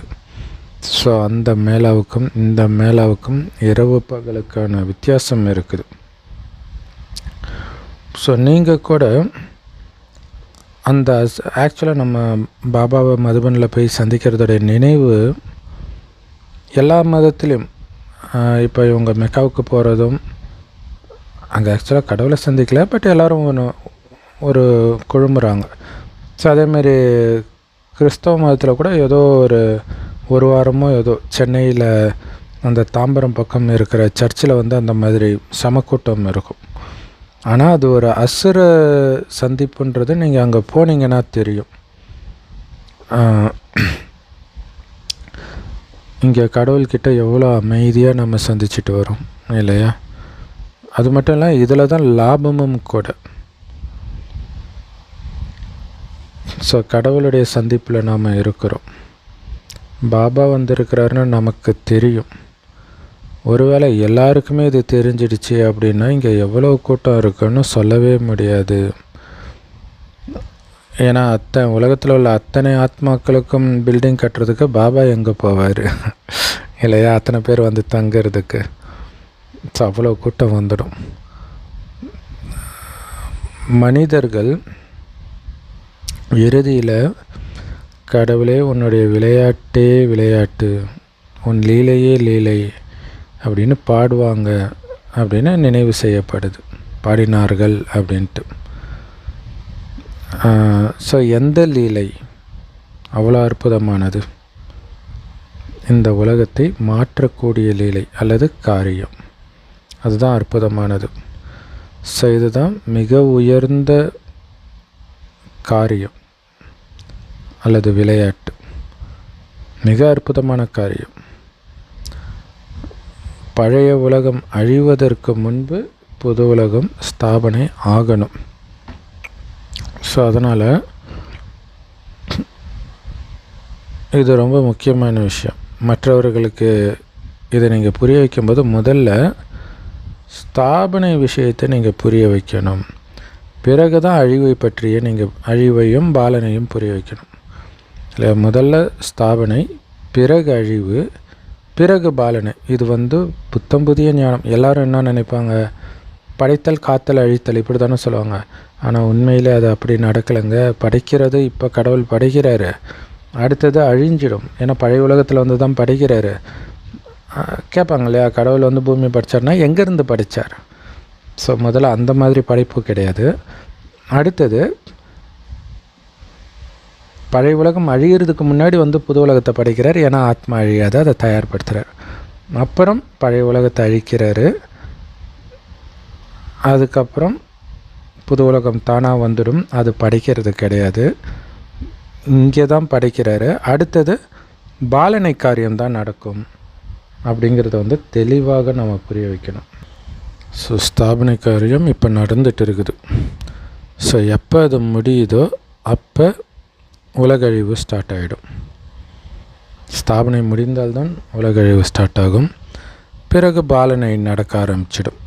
ஸோ அந்த மேலாவுக்கும் இந்த மேலாவுக்கும் இரவு பகலுக்கான வித்தியாசம் இருக்குது. ஸோ நீங்கள் கூட அந்த ஆக்சுவலாக நம்ம பாபாவை மதுபனில் போய் சந்திக்கிறதோடைய நினைவு எல்லா மதத்துலேயும், இப்போ இவங்க மெக்காவுக்கு போகிறதும் அங்கே ஆக்சுவலாக கடவுளை சந்திக்கல, பட் எல்லோரும் ஒரு குழுமுறாங்க. ஸோ அதேமாரி கிறிஸ்தவ மதத்தில் கூட ஏதோ ஒரு வாரமோ ஏதோ சென்னையில் அந்த தாம்பரம் பக்கம் இருக்கிற சர்ச்சில் வந்து அந்த மாதிரி சமக்கூட்டம் இருக்கும். ஆனால் அது ஒரு அசுர சந்திப்புன்றது நீங்கள் அங்கே போனீங்கன்னா தெரியும். இங்கே கடவுள்கிட்ட எவ்வளோ அமைதியாக நம்ம சந்திச்சுட்டு வரோம் இல்லையா? அது மட்டும் இல்லை, இதில் தான் லாபமும் கூட. ஸோ கடவுளுடைய சந்திப்பில் நாம் இருக்கிறோம். பாபா வந்திருக்கிறாருன்னு நமக்கு தெரியும். ஒருவேளை எல்லாருக்குமே இது தெரிஞ்சிடுச்சு அப்படின்னா இங்கே எவ்வளோ கூட்டம் இருக்குன்னு சொல்லவே முடியாது. ஏன்னா உலகத்தில் உள்ள அத்தனை ஆத்மாக்களுக்கும் பில்டிங் கட்டுறதுக்கு பாபா எங்கே போவார் இல்லையா? அத்தனை பேர் வந்து தங்கிறதுக்கு. ஸோ அவ்வளோ கூட்டம் வந்துடும். மனிதர்கள் இறுதியில் கடவுளே உன்னுடைய விளையாட்டே விளையாட்டு, உன் லீலையே லீலை அப்படின்னு பாடுவாங்க அப்படின்னு நினைவு செய்யப்படுது, பாடினார்கள் அப்படின்ட்டு. ஸோ எந்த லீலை அவ்வளோ அற்புதமானது? இந்த உலகத்தை மாற்றக்கூடிய லீலை அல்லது காரியம், அதுதான் அற்புதமானது. ஸோ இதுதான் மிக உயர்ந்த காரியம் அல்லது விளையாட்டு, மிக அற்புதமான காரியம். பழைய உலகம் அழிவதற்கு முன்பு புது உலகம் ஸ்தாபனை ஆகணும். ஸோ அதனால் இது ரொம்ப முக்கியமான விஷயம். மற்றவர்களுக்கு இதை நீங்கள் புரிய வைக்கும்போது முதல்ல ஸ்தாபனை விஷயத்தை நீங்கள் புரிய வைக்கணும். பிறகு தான் அழிவை பற்றிய நீங்கள் அழிவையும் பாலனையும் புரிய வைக்கணும். இல்லை, முதல்ல ஸ்தாபனை, பிறகு அழிவு, பிறகு பாலனை. இது புத்தம் புதிய ஞானம். எல்லோரும் என்ன நினைப்பாங்க, படைத்தல் காத்தல் அழித்தல் இப்படி தானே சொல்லுவாங்க. ஆனால் உண்மையில் அது அப்படி நடக்கலைங்க. படைக்கிறது இப்போ கடவுள் படைக்கிறாரு, அடுத்தது அழிஞ்சிடும். ஏன்னா பழைய உலகத்தில் தான் படைக்கிறாரு. கேட்பாங்க இல்லையா, கடவுள் பூமி படைச்சார்னா எங்கேருந்து படைத்தார்? ஸோ முதல்ல அந்த மாதிரி படைப்பு கிடையாது. அடுத்தது பழைய உலகம் அழிகிறதுக்கு முன்னாடி புது உலகத்தை படைக்கிறார். ஏன்னா ஆத்மா அழியாத அதை தயார்படுத்துகிறார். அப்புறம் பழைய உலகத்தை அழிக்கிறாரு. அதுக்கப்புறம் புது உலகம் தானாக வந்துடும். அது படைக்கிறது கிடையாது, இங்கே தான் படைக்கிறாரு. அடுத்தது பாலனை காரியம்தான் நடக்கும் அப்படிங்கிறத தெளிவாக நம்ம புரிய வைக்கணும். ஸோ ஸ்தாபனை காரியம் இப்போ நடந்துகிட்டு இருக்குது. ஸோ எப்போ அது முடியுதோ அப்போ உலகழிவு ஸ்டார்ட் ஆகிடும். ஸ்தாபனை முடிந்தால்தான் உலகழிவு ஸ்டார்ட் ஆகும். பிறகு பாலனை நடக்க ஆரம்பிச்சிடும்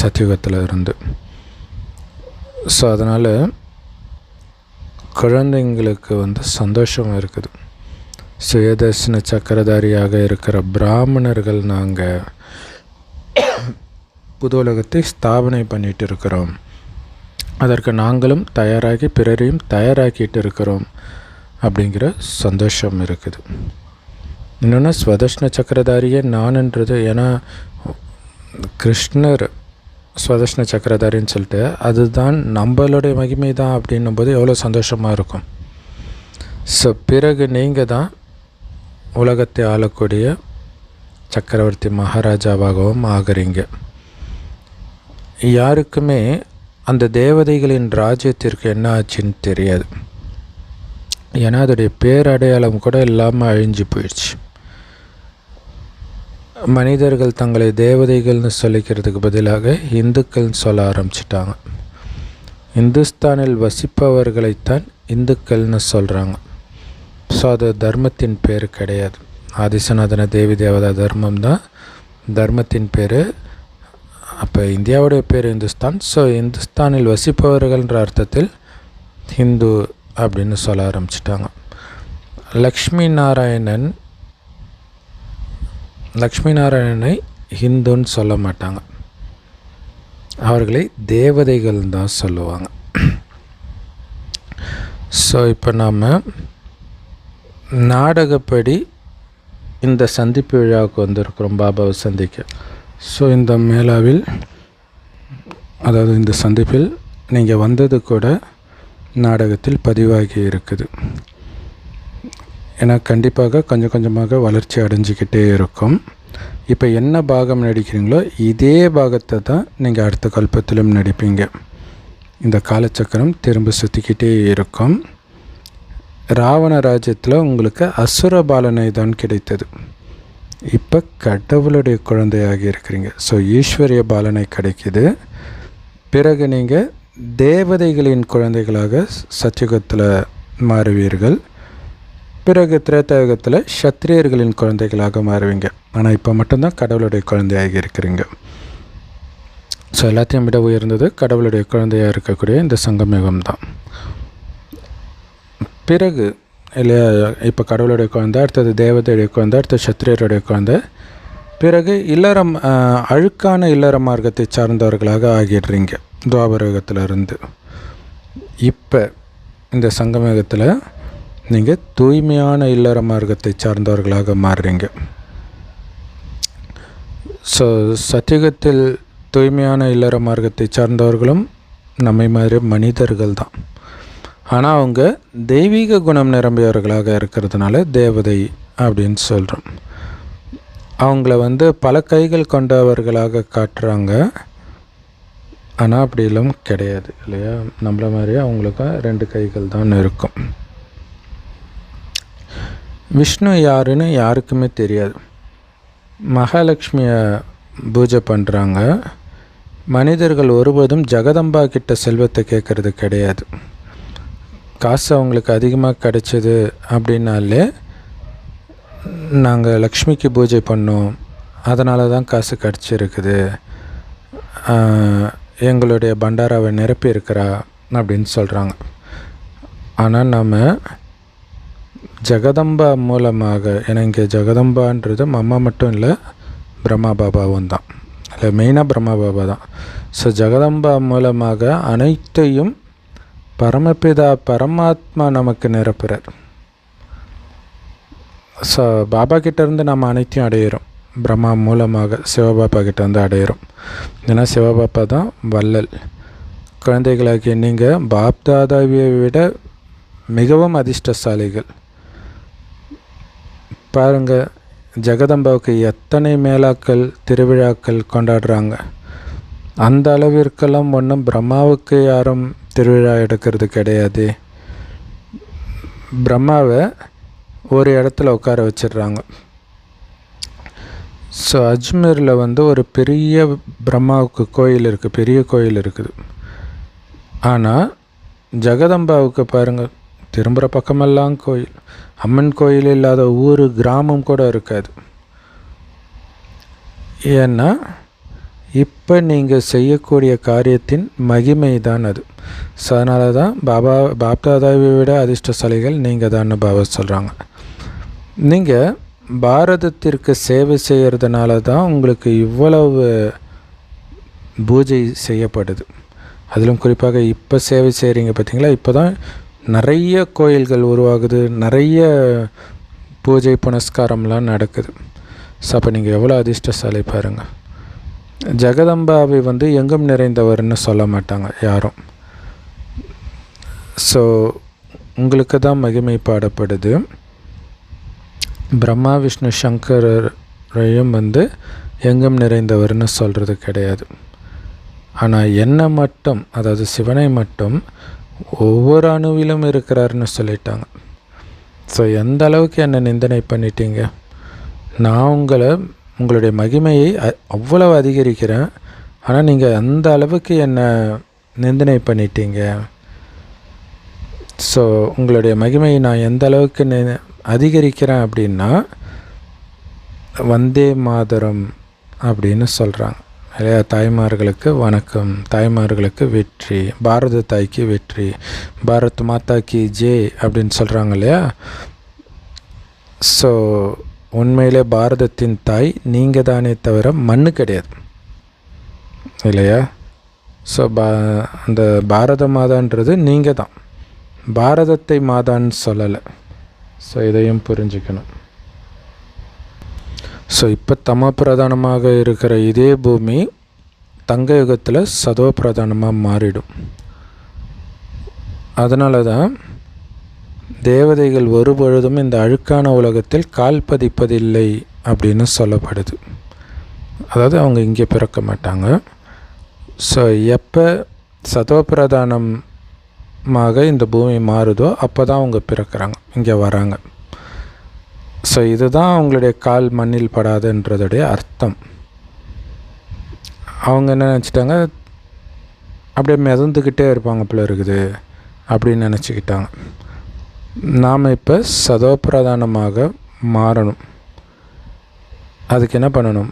சத்தியுகத்தில் இருந்து. ஸோ அதனால் குழந்தைங்களுக்கு சந்தோஷமாக இருக்குது. சுயதர்சன சக்கரதாரியாக இருக்கிற பிராமணர்கள் நாங்கள் புது உலகத்தை ஸ்தாபனை பண்ணிகிட்டு இருக்கிறோம். அதற்கு நாங்களும் தயாராகி பிறரையும் தயாராக்கிட்டு இருக்கிறோம் அப்படிங்கிற சந்தோஷம் இருக்குது. இன்னொன்று ஸ்வதர்ஷன சக்கரதாரியே நான்ன்றது. ஏன்னா கிருஷ்ணர் ஸ்வதர்ஷன சக்கரதாரின்னு சொல்லிட்டு அதுதான் நம்மளுடைய மகிமை தான் அப்படின்னும் போது எவ்வளோ சந்தோஷமாக இருக்கும். ஸோ பிறகு நீங்கள் தான் உலகத்தை ஆளக்கூடிய சக்கரவர்த்தி மகாராஜாவாகவும் ஆகிறீங்க. யாருக்குமே அந்த தேவதைகளின் ராஜ்யத்திற்கு என்ன ஆச்சுன்னு தெரியாது. ஏன்னா அதோடைய பேரடையாளம் கூட இல்லாமல் அழிஞ்சு போயிடுச்சு. மனிதர்கள் தங்களை தேவதைகள்னு சொல்லிக்கிறதுக்கு பதிலாக இந்துக்கள்னு சொல்ல ஆரம்பிச்சிட்டாங்க. இந்துஸ்தானில் வசிப்பவர்களைத்தான் இந்துக்கள்னு சொல்கிறாங்க. ஸோ அது தர்மத்தின் பேர் கிடையாது. ஆதிசநாதன தேவி தேவதா தர்மம் தான் தர்மத்தின் பேர். அப்போ இந்தியாவுடைய பேர் இந்துஸ்தான். ஸோ இந்துஸ்தானில் வசிப்பவர்கள்ன்ற அர்த்தத்தில் ஹிந்து அப்படின்னு சொல்ல ஆரம்பிச்சிட்டாங்க. லக்ஷ்மி நாராயணனை ஹிந்துன்னு சொல்ல மாட்டாங்க, அவர்களை தேவதைகள் தான் சொல்லுவாங்க. ஸோ இப்போ நாம் நாடகப்படி இந்த சந்திப்பு விழாவுக்கு வந்திருக்கிறோம், பாபாவை சந்திக்க. ஸோ இந்த மேளாவில், அதாவது இந்த சந்திப்பில் நீங்கள் வந்தது கூட நாடகத்தில் பதிவாகி இருக்குது. ஏன்னா கண்டிப்பாக கொஞ்சம் கொஞ்சமாக வளர்ச்சி அடைஞ்சிக்கிட்டே இருக்கும். இப்போ என்ன பாகம் நடிக்கிறீங்களோ இதே பாகத்தை தான் நீங்கள் அடுத்த கல்பத்திலும் நடிப்பீங்க. இந்த காலச்சக்கரம் திரும்ப சுற்றிக்கிட்டே இருக்கும். ராவண ராஜ்யத்தில் உங்களுக்கு அசுர பாலனை தான் கிடைத்தது. இப்போ கடவுளுடைய குழந்தையாக இருக்கிறீங்க. ஸோ ஈஸ்வரிய பாலனை கிடைக்கிது. பிறகு நீங்கள் தேவதைகளின் குழந்தைகளாக சத்தியுகத்தில் மாறுவீர்கள். பிறகு திரேதாயுகத்தில் சத்திரியர்களின் குழந்தைகளாக மாறுவீங்க. ஆனால் இப்போ மட்டும்தான் கடவுளுடைய குழந்தையாக இருக்கிறீங்க. ஸோ எல்லாத்தையும் விட உயர்ந்தது கடவுளுடைய குழந்தையாக இருக்கக்கூடிய இந்த சங்கமயுகம் தான். பிறகு இல்லையா, இப்போ கடவுளுடைய குழந்தை, அடுத்தது தேவதையுடைய குழந்தை, அடுத்தது சத்திரியருடைய குழந்தை. பிறகு இல்லறம் அழுக்கான இல்லற மார்க்கத்தை சார்ந்தவர்களாக ஆகிடுறீங்க துவாபரகத்திலிருந்து. இப்போ இந்த சங்கமயுகத்தில் நீங்கள் தூய்மையான இல்லற மார்க்கத்தை சார்ந்தவர்களாக மாறுறீங்க. ஸோ சத்தியுகத்தில் தூய்மையான இல்லற மார்க்கத்தை சார்ந்தவர்களும் நம்மை மாதிரி மனிதர்கள் தான். ஆனால் அவங்க தெய்வீக குணம் நிரம்பியவர்களாக இருக்கிறதுனால தேவதை அப்படின்னு சொல்கிறோம். அவங்கள பல கைகள் கொண்டவர்களாக காட்டுறாங்க. ஆனால் அப்படிலாம் கிடையாது இல்லையா? நம்மள மாதிரியே அவங்களுக்கு 2 கைகள் தான் இருக்கும். விஷ்ணு யாருன்னு யாருக்குமே தெரியாது. மகாலட்சுமியை பூஜை பண்ணுறாங்க. மனிதர்கள் ஒருபோதும் ஜெகதம்பா கிட்ட செல்வத்தை கேட்குறது கிடையாது. காசு அவங்களுக்கு அதிகமாக கிடைச்சிது அப்படின்னாலே நாங்கள் லக்ஷ்மிக்கு பூஜை பண்ணோம், அதனால தான் காசு கிடச்சிருக்குது, எங்களுடைய பண்டாராவை நிரப்பி இருக்கிறா அப்படின்னு சொல்கிறாங்க. ஆனால் நம்ம ஜெகதம்பா மூலமாக, ஏன்னா இங்கே ஜெகதம்பான்றது அம்மா மட்டும் இல்லை, பிரம்மா பாபாவும் தான், இல்லை மெயினாக பிரம்மா பாபா தான். ஸோ ஜெகதம்பா மூலமாக அனைத்தையும் பரமபிதா பரமாத்மா நமக்கு நிரப்புறார். ஸோ பாபா கிட்டேருந்து நம்ம அனைத்தையும் அடையிறோம். பிரம்மா மூலமாக சிவபாபா கிட்டேருந்து அடையிறோம். ஏன்னா சிவபாபா தான் வள்ளல். குழந்தைகளாகிய நீங்கள் பாப்தாதாவியை விட மிகவும் அதிர்ஷ்டசாலிகள். பாருங்கள், ஜெகதம்பாவுக்கு எத்தனை மேளாக்கள் திருவிழாக்கள் கொண்டாடுறாங்க. அந்த அளவிற்கெல்லாம் ஒன்றும் பிரம்மாவுக்கு யாரும் திருவிழா எடுக்கிறது கிடையாது. பிரம்மாவை ஒரு இடத்துல உட்கார வச்சிடுறாங்க. ஸோ அஜ்மீரில் ஒரு பெரிய பிரம்மாவுக்கு கோயில் இருக்குது, பெரிய கோயில் இருக்குது. ஆனால் ஜெகதம்பாவுக்கு பாருங்கள், திரும்புகிற பக்கமெல்லாம் கோயில். அம்மன் கோயில் இல்லாத ஊர் கிராமம் கூட இருக்காது. ஏன்னா இப்போ நீங்கள் செய்யக்கூடிய காரியத்தின் மகிமை தான் அது. ஸோ அதனால தான் பாப்தாதாவை விட அதிர்ஷ்டசாலிகள் நீங்கள் தான் பாபா சொல்கிறாங்க. நீங்கள் பாரதத்திற்கு சேவை செய்கிறதுனால தான் உங்களுக்கு இவ்வளவு பூஜை செய்யப்படுது. அதிலும் குறிப்பாக இப்போ சேவை செய்கிறீங்க பார்த்தீங்களா, இப்போ தான் நிறைய கோயில்கள் உருவாகுது, நிறைய பூஜை புனஸ்காரம்லாம் நடக்குது. ஸோ அப்போ நீங்கள் எவ்வளோ அதிர்ஷ்டசாலி பாருங்கள். ஜெகதம்பாவை எங்கும் நிறைந்தவர்னு சொல்ல மாட்டாங்க யாரும். ஸோ உங்களுக்கு தான் மகிமை பாடப்படுது. பிரம்மா விஷ்ணு சங்கரையும் எங்கும் நிறைந்தவர்னு சொல்கிறது கிடையாது. ஆனால் என்னை மட்டும், அதாவது சிவனை மட்டும் ஒவ்வொரு அணுவிலும் இருக்கிறாருன்னு சொல்லிட்டாங்க. ஸோ எந்த அளவுக்கு என்னை நிந்தனை பண்ணிட்டீங்க. நான் உங்களுடைய மகிமையை அவ்வளவு அதிகரிக்கிறேன், ஆனால் நீங்கள் அந்த அளவுக்கு என்னை நிந்தனை பண்ணிட்டீங்க. ஸோ உங்களுடைய மகிமையை நான் எந்த அளவுக்கு அதிகரிக்கிறேன் அப்படின்னா, வந்தே மாதரம் அப்படின்னு சொல்கிறாங்க இல்லையா? தாய்மார்களுக்கு வணக்கம், தாய்மார்களுக்கு வெற்றி, பாரத தாய்க்கு வெற்றி, பாரத் மாதா கி ஜெய் அப்படின்னு சொல்கிறாங்க இல்லையா? ஸோ உண்மையிலே பாரதத்தின் தாய் நீங்கள் தானே தவிர மண்ணு கிடையாது இல்லையா? ஸோ அந்த பாரத மாதான்றது நீங்கள் தான், பாரதத்தை மாதான்னு சொல்லலை. ஸோ இதையும் புரிஞ்சுக்கணும். ஸோ இப்போ தமோ பிரதானமாக இருக்கிற இதே பூமி தங்க யுகத்தில் சதோ பிரதானமாக மாறிடும். அதனால தான் தேவதைகள் ஒருபொழுதும் இந்த அழுக்கான உலகத்தில் கால் பதிப்பதில்லை அப்படின்னு சொல்லப்படுது. அதாவது அவங்க இங்கே பிறக்க மாட்டாங்க. ஸோ எப்போ சதோ பிரதானமாக இந்த பூமி மாறுதோ அப்போ தான் அவங்க பிறக்கிறாங்க, இங்கே வராங்க. ஸோ இதுதான் அவங்களுடைய கால் மண்ணில் படாதுன்றதுடைய அர்த்தம். அவங்க என்ன நினச்சிட்டாங்க, அப்படியே மிதந்துக்கிட்டே இருப்பாங்க போல இருக்குது அப்படின்னு நினச்சிக்கிட்டாங்க. நாம் இப்போ சதோப்பிரதானமாக மாறணும். அதுக்கு என்ன பண்ணணும்?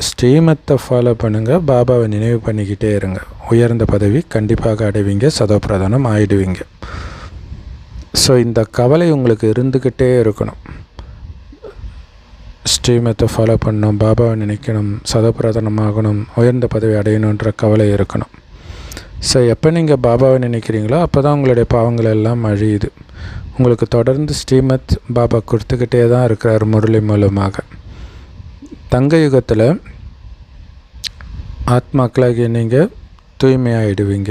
ஸ்ரீமத்தை ஃபாலோ பண்ணுங்கள், பாபாவை நினைவு பண்ணிக்கிட்டே இருங்க. உயர்ந்த பதவி கண்டிப்பாக அடைவீங்க, சதோப்பிரதானம் ஆகிடுவீங்க. ஸோ இந்த கவலை உங்களுக்கு இருந்துக்கிட்டே இருக்கணும். ஸ்ரீமத்தை ஃபாலோ பண்ணணும், பாபாவை நினைக்கணும், சதப்பிரதானமாகணும், உயர்ந்த பதவி அடையணுன்ற கவலை இருக்கணும். ஸோ எப்போ நீங்கள் பாபாவை நினைக்கிறீங்களோ அப்போ தான் உங்களுடைய பாவங்கள் எல்லாம் அழியுது. உங்களுக்கு தொடர்ந்து ஸ்ரீமத் பாபா கொடுத்துக்கிட்டே தான் இருக்கிறார் முரளி மூலமாக. தங்க யுகத்தில் ஆத்மாக்களாகிய நீங்கள் தூய்மையாகிடுவீங்க.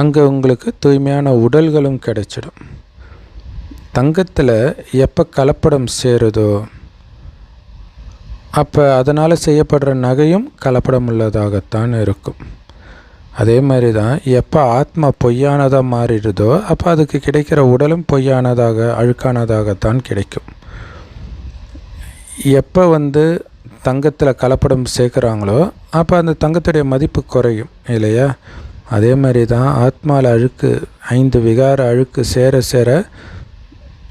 அங்கே உங்களுக்கு தூய்மையான உடல்களும் கிடைச்சிடும். தங்கத்தில் எப்போ கலப்படம் சேருதோ அப்போ அதனால் செய்யப்படுற நகையும் கலப்படம் உள்ளதாகத்தான் இருக்கும். அதே மாதிரி தான் எப்போ ஆத்மா பொய்யானதாக மாறிடுதோ அப்போ அதுக்கு கிடைக்கிற உடலும் பொய்யானதாக அழுக்கானதாகத்தான் கிடைக்கும். எப்போ தங்கத்தில் கலப்படம் சேர்க்குறாங்களோ அப்போ அந்த தங்கத்துடைய மதிப்பு குறையும் இல்லையா? அதே மாதிரி தான் ஆத்மாவில் அழுக்கு, 5 விகார அழுக்கு சேர சேர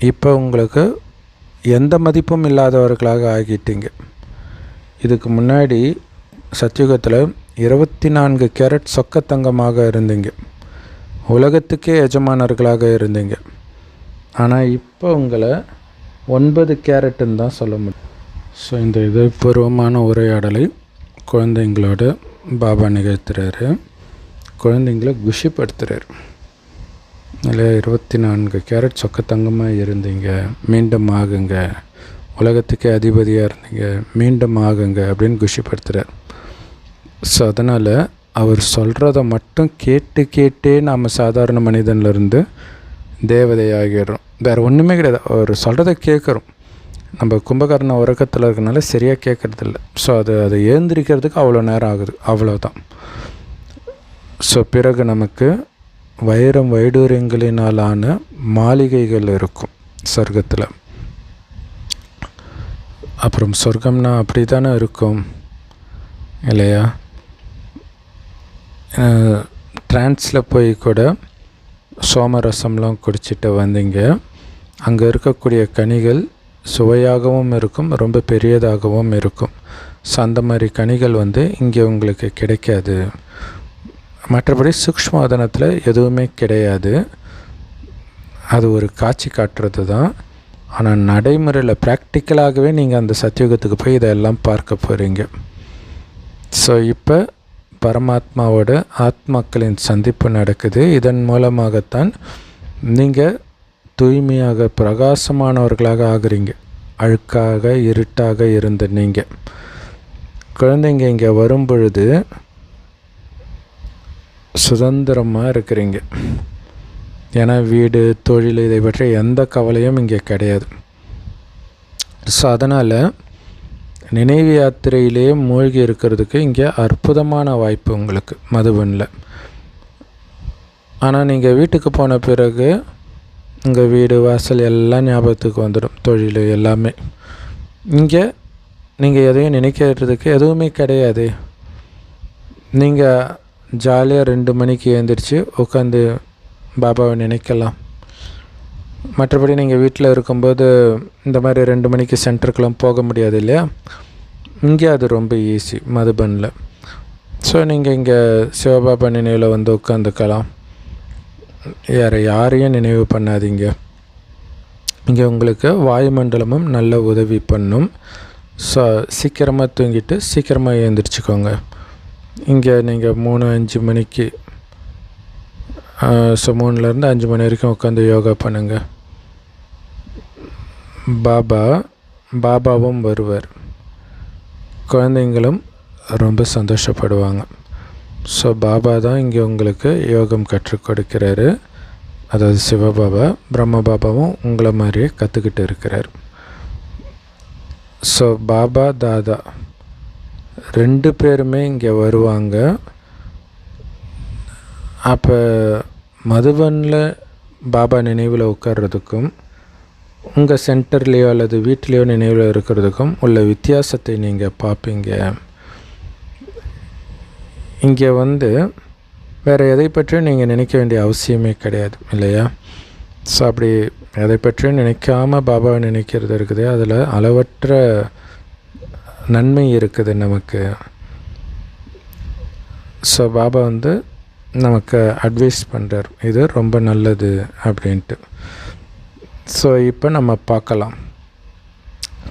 இப்போ உங்களுக்கு எந்த மதிப்பும் இல்லாதவர்களாக ஆகிட்டீங்க. இதுக்கு முன்னாடி சத்யுகத்தில் 24 கேரட் சொக்க தங்கமாக இருந்தீங்க, உலகத்துக்கே எஜமானர்களாக இருந்தீங்க. ஆனால் இப்போ உங்களை 9 கேரட்டுன்னு தான் சொல்ல முடியும். ஸோ இந்த இதயபூர்வமான உரையாடலை குழந்தைங்களோட பாபா நிகழ்த்துறாரு, குழந்தைங்கள குஷிப்படுத்துகிறார். இல்லை, 24 கேரட் சொக்க தங்கமாக இருந்தீங்க, மீண்டும் ஆகுங்க, உலகத்துக்கே அதிபதியாக இருந்தீங்க, மீண்டும் ஆகுங்க அப்படின்னு குஷிப்படுத்துகிறார். ஸோ அதனால் அவர் சொல்கிறத மட்டும் கேட்டே நாம் சாதாரண மனிதன்லேருந்து தேவதையாகிடுறோம். வேறு ஒன்றுமே கிடையாது. அவர் சொல்கிறத கேட்குறோம். நம்ம கும்பகர்ண உறக்கத்தில் இருக்கனால சரியாக கேட்குறதில்ல. ஸோ அதை ஏந்திரிக்கிறதுக்கு அவ்வளோ நேரம் ஆகுது, அவ்வளோதான். ஸோ பிறகு நமக்கு வைரம் வைடூரியங்களினாலான மாளிகைகள் இருக்கும் சொர்க்கத்தில். அப்புறம் சொர்க்கம்னா அப்படி தானே இருக்கும் இல்லையா? ட்ரான்ஸில் போய் கூட சோமரசம்லாம் குடிச்சிட்டு வந்தீங்க. அங்கே இருக்கக்கூடிய கனிகள் சுவையாகவும் இருக்கும், ரொம்ப பெரியதாகவும் இருக்கும். ஸோ அந்த மாதிரி கனிகள் இங்கே உங்களுக்கு கிடைக்காது. மற்றபடி சூக்ஷ்மவதனத்தில் எதுவுமே கிடையாது. அது ஒரு காட்சி காட்டுறது தான். ஆனால் நடைமுறையில் ப்ராக்டிக்கலாகவே நீங்கள் அந்த சத்தியுகத்துக்கு போய் இதெல்லாம் பார்க்க போகிறீங்க. ஸோ இப்போ பரமாத்மாவோட ஆத்மாக்களின் சந்திப்பு நடக்குது. இதன் மூலமாகத்தான் நீங்கள் தூய்மையாக பிரகாசமானவர்களாக ஆகுறீங்க. அழுக்காக இருட்டாக இருந்த நீங்கள் குழந்தைங்க இங்கே வரும்பொழுது சுதந்திரமாக இருக்கிறீங்க. ஏன்னா வீடு, தொழில் இதை பற்றி எந்த கவலையும் இங்கே கிடையாது. ஸோ அதனால் நினைவு யாத்திரையிலேயே மூழ்கி இருக்கிறதுக்கு இங்கே அற்புதமான வாய்ப்பு உங்களுக்கு மதுபனில். ஆனால் நீங்கள் வீட்டுக்கு போன பிறகு உங்கள் வீடு வாசல் எல்லாம் ஞாபகத்துக்கு வந்துடும், தொழில் எல்லாமே. இங்கே நீங்கள் எதையும் நினைக்கிறதுக்கு எதுவுமே கிடையாது. நீங்கள் ஜாலியாக 2 மணிக்கு எழுந்திரிச்சு உட்காந்து பாபாவை நினைக்கலாம். மற்றபடி நீங்கள் வீட்டில் இருக்கும்போது இந்த மாதிரி 2 மணிக்கு சென்டருக்கெலாம் போக முடியாது இல்லையா? இங்கே அது ரொம்ப ஈஸி மதுபனில். ஸோ நீங்கள் இங்கே சிவபாபா நினைவில் உட்காந்துக்கலாம். யாரையும் நினைவு பண்ணாதீங்க. இங்கே உங்களுக்கு வாயுமண்டலமும் நல்ல உதவி பண்ணும். ஸோ சீக்கிரமாக தூங்கிட்டு சீக்கிரமாக எழுந்திரிச்சிக்கோங்க. இங்கே நீங்கள் 3-5 மணிக்கு, ஸோ 3லேருந்து 5 மணி வரைக்கும் உட்காந்து யோகா பண்ணுங்கள். பாபாவும் வருவார், குழந்தைங்களும் ரொம்ப சந்தோஷப்படுவாங்க. ஸோ பாபா தான் இங்கே உங்களுக்கு யோகம் கற்றுக் கொடுக்கிறாரு. அதாவது சிவபாபா, பிரம்ம பாபாவும் உங்களை மாதிரியே கற்றுக்கிட்டு இருக்கிறார். ஸோ பாபா தாதா 2 பேருமே இங்கே வருவாங்க. அப்போ மதுபனில் பாபா நினைவில் உட்கார்றதுக்கும் உங்கள் சென்டர்லேயோ அல்லது வீட்லேயோ நினைவில் இருக்கிறதுக்கும் உள்ள வித்தியாசத்தை நீங்கள் பார்ப்பீங்க. இங்கே வேறு எதை பற்றியும் நீங்கள் நினைக்க வேண்டிய அவசியமே கிடையாது இல்லையா? ஸோ அப்படி எதை பற்றியும் நினைக்காமல் பாபாவை நினைக்கிறது இருக்குது. அதில் அளவற்ற நன்மை இருக்குது நமக்கு. ஸோ பாபா நமக்கு அட்வைஸ் பண்ணுறார், இது ரொம்ப நல்லது அப்படின்ட்டு. ஸோ இப்போ நம்ம பார்க்கலாம்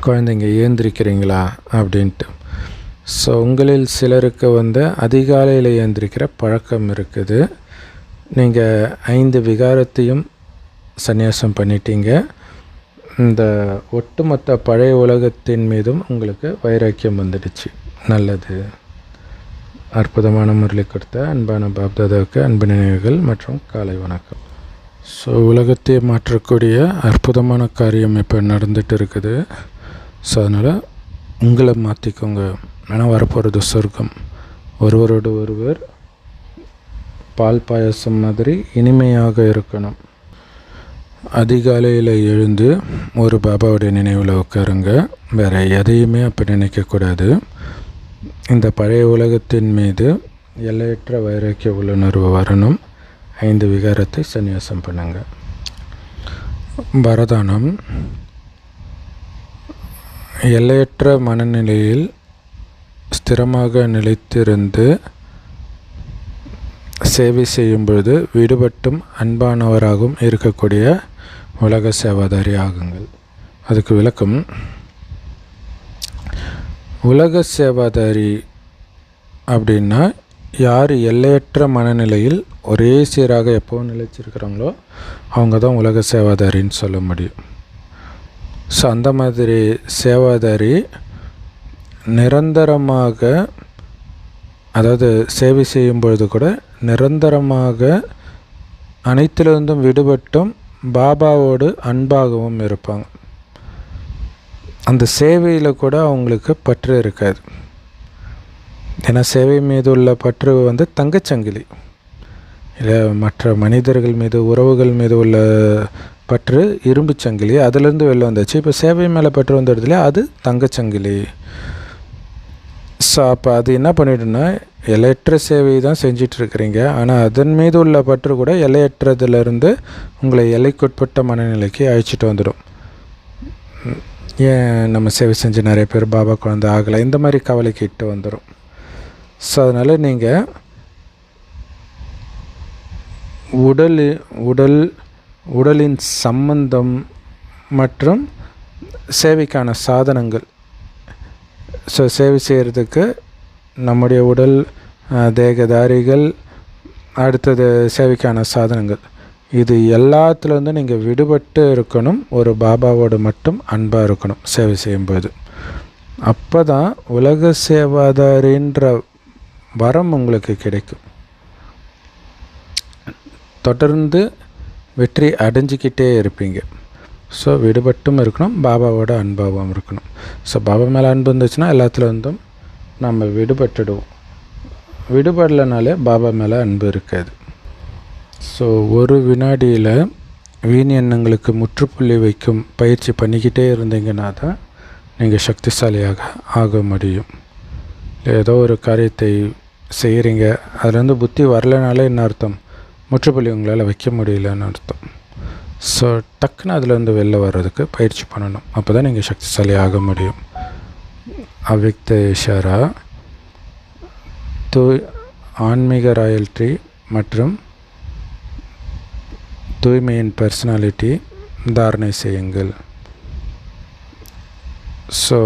குழந்தைங்க ஏந்திரிக்கிறீங்களா அப்படின்ட்டு. ஸோ உங்களில் சிலருக்கு அதிகாலையில் ஏந்திரிக்கிற பழக்கம் இருக்குது. நீங்கள் 5 விகாரத்தையும் சந்நியாசம் பண்ணிட்டீங்க. இந்த ஒட்டுமொத்த பழைய உலகத்தின் மீதும் உங்களுக்கு வைராக்கியம் வந்துடுச்சு. நல்லது. அற்புதமான முரளி கொடுத்த அன்பான பாப்தாதாவுக்கு அன்பு நினைவுகள் மற்றும் காலை வணக்கம். ஸோ உலகத்தை மாற்றக்கூடிய அற்புதமான காரியம் இப்போ நடந்துகிட்டு இருக்குது. ஸோ அதனால் உங்களை மாற்றிக்கோங்க. ஆனால் வரப்போகிறது சொர்க்கம். ஒருவரோடு ஒருவர் பால் பாயசம் மாதிரி இனிமையாக இருக்கணும். அதிகாலையில் எழுந்து ஒரு பாபாவுடைய நினைவில் உட்காருங்க. வேறு எதையுமே அப்போ நினைக்கக்கூடாது. இந்த பழைய உலகத்தின் மீது எல்லையற்ற வைராக்கிய உள்ளுணர்வு வரணும். 5 விகாரத்தை சந்நியாசம் பண்ணுங்க. வரதானம். எல்லையற்ற மனநிலையில் ஸ்திரமாக நிலைத்திருந்து சேவை செய்யும் பொழுது விடுபட்டும் அன்பானவராகவும் இருக்கக்கூடிய உலக சேவாதாரி ஆகுங்கள். அதுக்கு விளக்கம், உலக சேவாதாரி அப்படின்னா யார் எல்லையற்ற மனநிலையில் ஒரே சீராக எப்போவும் நிலைச்சிருக்கிறாங்களோ அவங்க தான் உலக சேவாதாரின்னு சொல்ல முடியும். ஸோ அந்த மாதிரி சேவாதாரி நிரந்தரமாக, அதாவது சேவை செய்யும் பொழுது கூட நிரந்தரமாக அனைத்திலிருந்தும் விடுபட்டும் பாபாவோடு அன்பாகவும் இருப்பாங்க. அந்த சேவையில் கூட அவங்களுக்கு பற்று இருக்காது. ஏன்னா சேவை மீது உள்ள பற்று தங்கச்சங்கிலி. இல்லை, மற்ற மனிதர்கள் மீது, உறவுகள் மீது உள்ள பற்று இரும்பு சங்கிலி. அதுலேருந்து வெளில வந்துச்சு. இப்போ சேவை மேலே பற்று வந்துடுது இல்லையா, அது தங்கச்சங்கிலி. ஸோ அப்போ அது என்ன பண்ணிவிடுன்னா, எல்லையற்ற சேவை தான் செஞ்சிட்ருக்கிறீங்க. ஆனால் அதன் மீது உள்ள பற்று கூட எல்லையற்றதுலேருந்து உங்களை எல்லைக்குட்பட்ட மனநிலைக்கு அழைச்சிட்டு வந்துடும். ஏன் நம்ம சேவை செஞ்சு நிறைய பேர் பாபா குழந்தை ஆகலை, இந்த மாதிரி கவலைக்கு இட்டு வந்துடும். ஸோ அதனால் நீங்கள் உடலின் சம்பந்தம் மற்றும் சேவைக்கான சாதனங்கள். ஸோ சேவை செய்கிறதுக்கு நம்முடைய உடல், தேகதாரிகள், அடுத்தது சேவைக்கான சாதனங்கள், இது எல்லாத்துலேருந்து நீங்கள் விடுபட்டு இருக்கணும். ஒரு பாபாவோடு மட்டும் அன்பாக இருக்கணும் சேவை செய்யும்போது. அப்போ தான் உலக சேவாதாரின்ற வரம் உங்களுக்கு கிடைக்கும். தொடர்ந்து வெற்றி அடைஞ்சிக்கிட்டே இருப்பீங்க. ஸோ விடுபட்டும் இருக்கணும், பாபாவோட அன்பாகவும் இருக்கணும். ஸோ பாபா மேலே அன்பு இருந்துச்சுன்னா எல்லாத்துலேருந்தும் நம்ம விடுபட்டுடுவோம். விடுபடலைனாலே பாபா மேலே அன்பு இருக்காது. ஸோ ஒரு வினாடியில் வீண் எண்ணங்களுக்கு முற்றுப்புள்ளி வைக்கும் பயிற்சி பண்ணிக்கிட்டே இருந்தீங்கன்னா தான் நீங்கள் சக்திசாலியாக ஆக முடியும். ஏதோ ஒரு காரியத்தை செய்கிறீங்க, அதுலேருந்து புத்தி வரலைனாலே என்ன அர்த்தம், முற்றுப்புள்ளி உங்களால் வைக்க முடியலன்னு அர்த்தம். ஸோ டக்குன்னு அதுலேருந்து வெளில வர்றதுக்கு பயிற்சி பண்ணணும். அப்போ தான் நீங்கள் சக்திசாலி ஆக முடியும். அவ்யக்த இஷாரா, ஆன்மீக ராயல்டி மற்றும் தூய்மையின் பர்சனாலிட்டி தாரணை செய்யுங்கள். ஸோ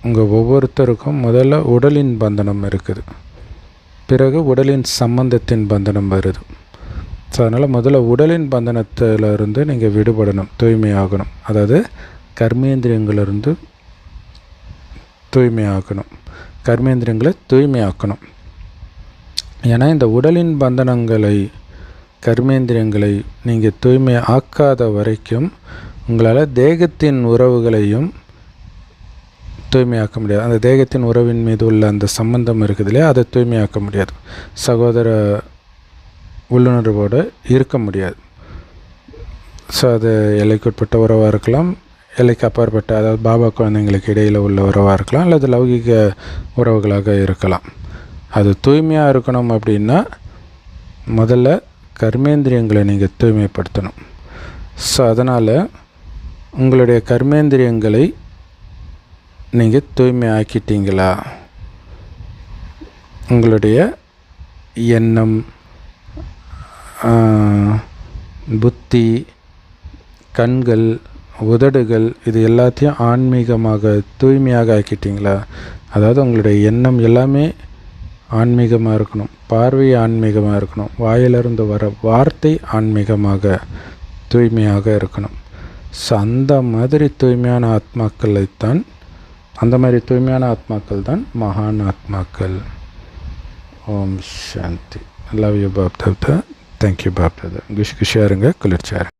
உங்கள் ஒவ்வொருத்தருக்கும் முதல்ல உடலின் பந்தனம் இருக்குது, பிறகு உடலின் சம்பந்தத்தின் பந்தனம் வருது. ஸோ அதனால் முதல்ல உடலின் பந்தனத்திலிருந்து நீங்கள் விடுபடணும், தூய்மையாகணும். அதாவது கர்மேந்திரியங்களிலிருந்து தூய்மையாகணும், கர்மேந்திரியங்களை தூய்மையாக்கணும். ஏன்னா இந்த உடலின் பந்தனங்களை, கர்மேந்திரியங்களை நீங்கள் தூய்மை ஆக்காத வரைக்கும் உங்களால் தேகத்தின் உறவுகளையும் தூய்மையாக்க முடியாது. அந்த தேகத்தின் உறவின் மீது உள்ள அந்த சம்பந்தம் இருக்குது இல்லையா, அதை தூய்மையாக்க முடியாது. சகோதர உள்ளுணர்வோடு இருக்க முடியாது. ஸோ அது எல்லைக்குட்பட்ட உறவாக இருக்கலாம், எல்லைக்கு அப்பாற்பட்ட, அதாவது பாபா குழந்தைங்களுக்கு இடையில் உள்ள உறவாக இருக்கலாம், அல்லது லௌகிக உறவுகளாக இருக்கலாம். அது தூய்மையாக இருக்கணும் அப்படின்னா முதல்ல கர்மேந்திரியங்களை நீங்கள் தூய்மைப்படுத்தணும். ஸோ அதனால் உங்களுடைய கர்மேந்திரியங்களை நீங்கள் தூய்மை ஆக்கிட்டீங்களா? உங்களுடைய எண்ணம், புத்தி, கண்கள், உதடுகள், இது எல்லாத்தையும் ஆன்மீகமாக தூய்மையாக ஆக்கிட்டிங்களா? அதாவது உங்களுடைய எண்ணம் எல்லாமே ஆன்மீகமாக இருக்கணும், பார்வை ஆன்மீகமாக இருக்கணும், வாயிலிருந்து வர வார்த்தை ஆன்மீகமாக தூய்மையாக இருக்கணும். ஸோ அந்த மாதிரி தூய்மையான ஆத்மாக்கள் தான் மகான் ஆத்மாக்கள். ஓம் சாந்தி. லவ் யூ பாப் தாத்தா. தேங்க்யூ பாப் தாத்தா. குஷியாக இருங்க, குளிர்ச்சியாக இருங்க.